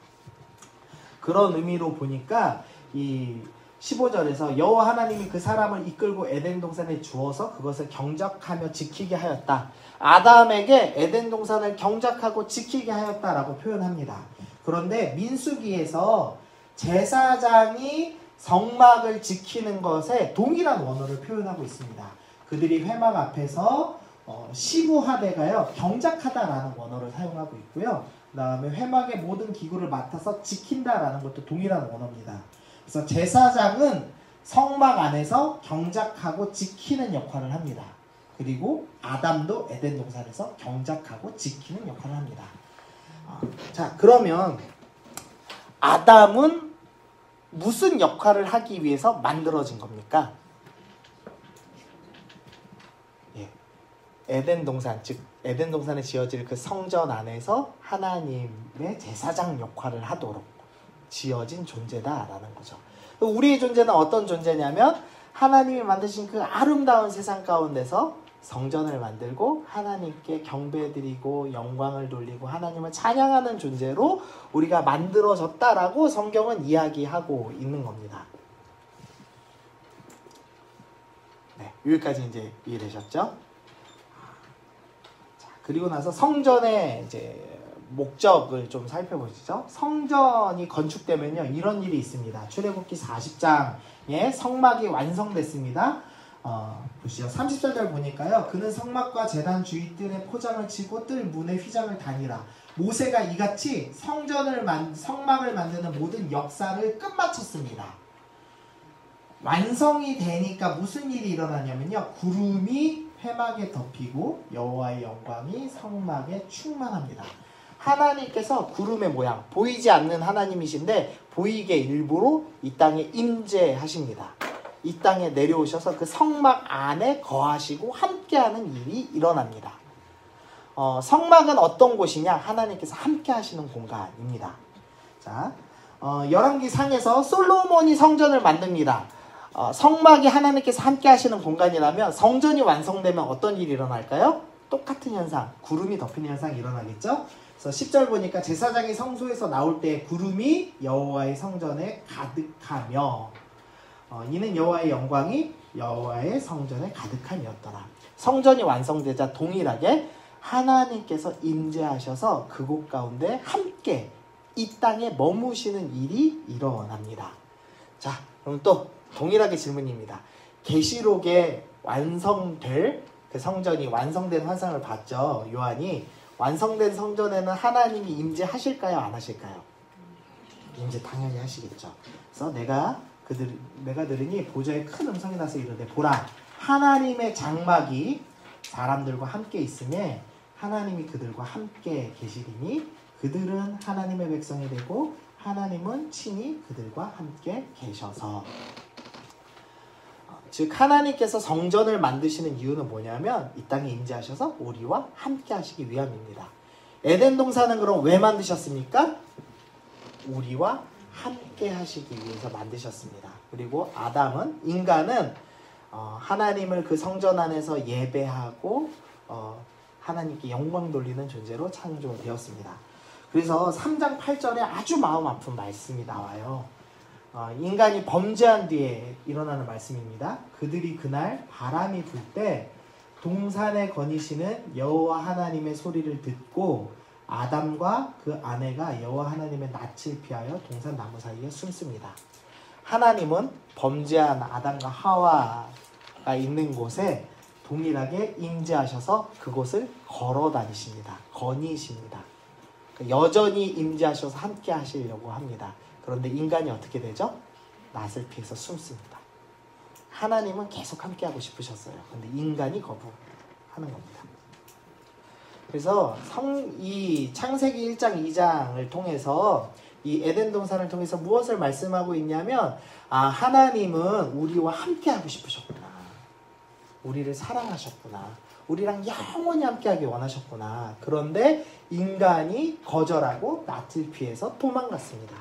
그런 의미로 보니까 이 15절에서 여호와 하나님이 그 사람을 이끌고 에덴 동산에 주어서 그것을 경작하며 지키게 하였다. 아담에게 에덴 동산을 경작하고 지키게 하였다라고 표현합니다. 그런데 민수기에서 제사장이 성막을 지키는 것에 동일한 원어를 표현하고 있습니다. 그들이 회막 앞에서 시무하되가요 경작하다라는 원어를 사용하고 있고요. 그 다음에 회막의 모든 기구를 맡아서 지킨다라는 것도 동일한 원어입니다. 그래서 제사장은 성막 안에서 경작하고 지키는 역할을 합니다. 그리고 아담도 에덴 동산에서 경작하고 지키는 역할을 합니다. 자, 그러면 아담은 무슨 역할을 하기 위해서 만들어진 겁니까? 에덴 동산, 즉 에덴 동산에 지어질 그 성전 안에서 하나님의 제사장 역할을 하도록 지어진 존재다라는 거죠. 우리의 존재는 어떤 존재냐면 하나님이 만드신 그 아름다운 세상 가운데서 성전을 만들고 하나님께 경배드리고 영광을 돌리고 하나님을 찬양하는 존재로 우리가 만들어졌다라고 성경은 이야기하고 있는 겁니다. 네, 여기까지 이제 이해되셨죠? 자, 그리고 나서 성전의 이제 목적을 좀 살펴보시죠. 성전이 건축되면요, 이런 일이 있습니다. 출애굽기 40장에 성막이 완성됐습니다. 보시죠. 30절 보니까요. 그는 성막과 제단 주위 뜰에 포장을 치고 뜰 문에 휘장을 다니라. 모세가 이같이 성막을 만드는 모든 역사를 끝마쳤습니다. 완성이 되니까 무슨 일이 일어나냐면요. 구름이 회막에 덮이고 여호와의 영광이 성막에 충만합니다. 하나님께서 구름의 모양, 보이지 않는 하나님이신데 보이게 일부러 이 땅에 임재하십니다. 이 땅에 내려오셔서 그 성막 안에 거하시고 함께하는 일이 일어납니다. 성막은 어떤 곳이냐? 하나님께서 함께 하시는 공간입니다. 자, 열왕기 상에서 솔로몬이 성전을 만듭니다. 성막이 하나님께서 함께 하시는 공간이라면 성전이 완성되면 어떤 일이 일어날까요? 똑같은 현상, 구름이 덮이는 현상이 일어나겠죠? 그래서 10절 보니까 제사장이 성소에서 나올 때 구름이 여호와의 성전에 가득하며 이는 여호와의 영광이 여호와의 성전에 가득함이었더라. 성전이 완성되자 동일하게 하나님께서 임재하셔서 그곳 가운데 함께 이 땅에 머무시는 일이 일어납니다. 자, 그럼 또 동일하게 질문입니다. 계시록에 완성될 그 성전이 완성된 환상을 봤죠. 요한이 완성된 성전에는 하나님이 임재하실까요? 안 하실까요? 임재 당연히 하시겠죠. 그래서 내가 들으니 보좌에 큰 음성이 나서 이르되 보라 하나님의 장막이 사람들과 함께 있음에 하나님이 그들과 함께 계시리니 그들은 하나님의 백성이 되고 하나님은 친히 그들과 함께 계셔서. 즉 하나님께서 성전을 만드시는 이유는 뭐냐면 이 땅에 임재하셔서 우리와 함께 하시기 위함입니다. 에덴 동산은 그럼 왜 만드셨습니까? 우리와 함께 하시기 위해서 만드셨습니다. 그리고 인간은 하나님을 그 성전 안에서 예배하고 하나님께 영광 돌리는 존재로 창조되었습니다. 그래서 3장 8절에 아주 마음 아픈 말씀이 나와요. 인간이 범죄한 뒤에 일어나는 말씀입니다. 그들이 그날 바람이 불 때 동산에 거니시는 여호와 하나님의 소리를 듣고 아담과 그 아내가 여호와 하나님의 낯을 피하여 동산 나무 사이에 숨습니다. 하나님은 범죄한 아담과 하와가 있는 곳에 동일하게 임재하셔서 그곳을 걸어 다니십니다. 거니십니다. 여전히 임재하셔서 함께 하시려고 합니다. 그런데 인간이 어떻게 되죠? 낯을 피해서 숨습니다. 하나님은 계속 함께하고 싶으셨어요. 그런데 인간이 거부하는 겁니다. 그래서 이 창세기 1장 2장을 통해서 이 에덴 동산을 통해서 무엇을 말씀하고 있냐면 하나님은 우리와 함께하고 싶으셨구나. 우리를 사랑하셨구나. 우리랑 영원히 함께하기 원하셨구나. 그런데 인간이 거절하고 낯을 피해서 도망갔습니다.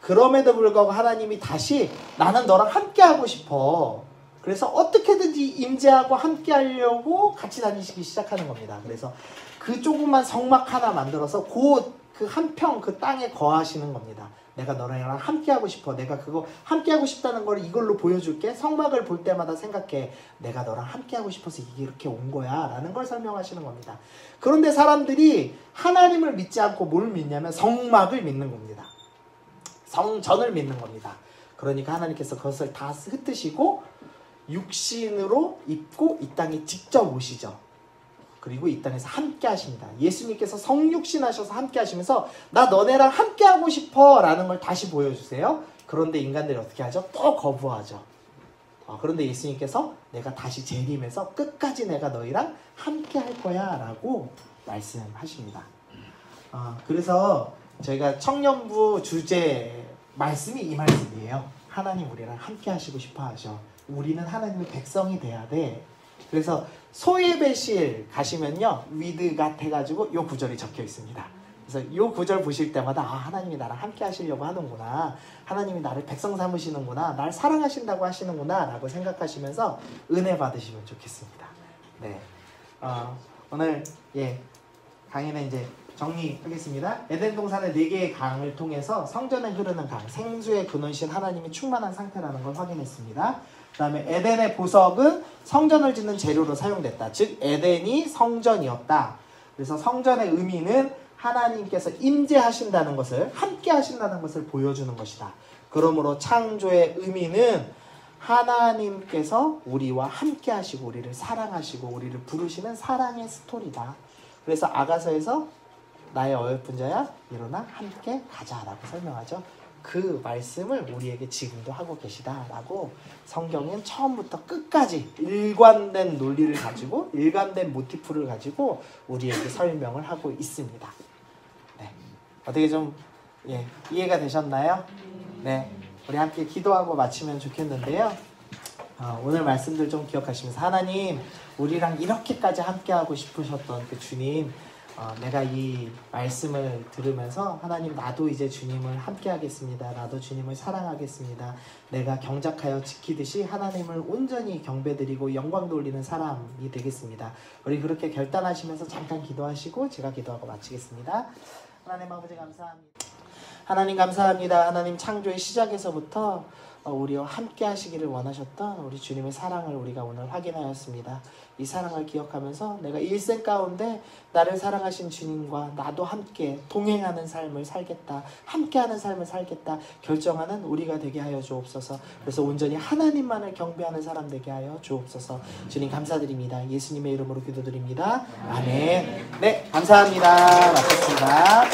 그럼에도 불구하고 하나님이 다시 나는 너랑 함께하고 싶어. 그래서 어떻게든지 임재하고 함께하려고 같이 다니시기 시작하는 겁니다. 그래서 그 조그만 성막 하나 만들어서 그 한평 그 땅에 거하시는 겁니다. 내가 너랑 함께하고 싶어. 내가 그거 함께하고 싶다는 걸 이걸로 보여줄게. 성막을 볼 때마다 생각해. 내가 너랑 함께하고 싶어서 이게 이렇게 온 거야 라는 걸 설명하시는 겁니다. 그런데 사람들이 하나님을 믿지 않고 뭘 믿냐면 성막을 믿는 겁니다. 성전을 믿는 겁니다. 그러니까 하나님께서 그것을 다 흩으시고 육신으로 입고 이 땅에 직접 오시죠. 그리고 이 땅에서 함께 하십니다. 예수님께서 성육신 하셔서 함께 하시면서 나 너네랑 함께 하고 싶어 라는 걸 다시 보여주세요. 그런데 인간들이 어떻게 하죠? 또 거부하죠. 그런데 예수님께서 내가 다시 재림해서 끝까지 내가 너희랑 함께 할 거야 라고 말씀하십니다. 그래서 저희가 청년부 주제 말씀이 이 말씀이에요. 하나님 우리랑 함께 하시고 싶어 하셔. 우리는 하나님의 백성이 돼야 돼. 그래서 소예배실 가시면요 위드갓 해가지고 요 구절이 적혀 있습니다. 그래서 요 구절 보실 때마다 하나님이 나랑 함께 하시려고 하는구나. 하나님이 나를 백성 삼으시는구나. 날 사랑하신다고 하시는구나 라고 생각하시면서 은혜 받으시면 좋겠습니다. 네. 오늘 강의는 이제 정리하겠습니다. 에덴 동산의 4개의 강을 통해서 성전에 흐르는 강, 생수의 근원신 하나님이 충만한 상태라는 걸 확인했습니다. 그 다음에 에덴의 보석은 성전을 짓는 재료로 사용됐다. 즉 에덴이 성전이었다. 그래서 성전의 의미는 하나님께서 임재하신다는 것을, 함께 하신다는 것을 보여주는 것이다. 그러므로 창조의 의미는 하나님께서 우리와 함께 하시고 우리를 사랑하시고 우리를 부르시는 사랑의 스토리다. 그래서 아가서에서 나의 어여쁜 자야 일어나 함께 가자라고 설명하죠. 그 말씀을 우리에게 지금도 하고 계시다라고 성경은 처음부터 끝까지 일관된 논리를 가지고 일관된 모티프를 가지고 우리에게 설명을 하고 있습니다. 네. 어떻게 좀 이해가 되셨나요? 네. 우리 함께 기도하고 마치면 좋겠는데요. 오늘 말씀들 좀 기억하시면서 하나님 우리랑 이렇게까지 함께하고 싶으셨던 그 주님, 내가 이 말씀을 들으면서 하나님 나도 이제 주님을 함께 하겠습니다. 나도 주님을 사랑하겠습니다. 내가 경작하여 지키듯이 하나님을 온전히 경배드리고 영광 돌리는 사람이 되겠습니다. 우리 그렇게 결단하시면서 잠깐 기도하시고 제가 기도하고 마치겠습니다. 하나님 아버지 감사합니다. 하나님 감사합니다. 하나님 창조의 시작에서부터 우리와 함께 하시기를 원하셨던 우리 주님의 사랑을 우리가 오늘 확인하였습니다. 이 사랑을 기억하면서 내가 일생 가운데 나를 사랑하신 주님과 나도 함께 동행하는 삶을 살겠다, 함께하는 삶을 살겠다 결정하는 우리가 되게 하여 주옵소서. 그래서 온전히 하나님만을 경배하는 사람 되게 하여 주옵소서. 주님 감사드립니다. 예수님의 이름으로 기도드립니다. 아멘. 네, 감사합니다. 마쳤습니다.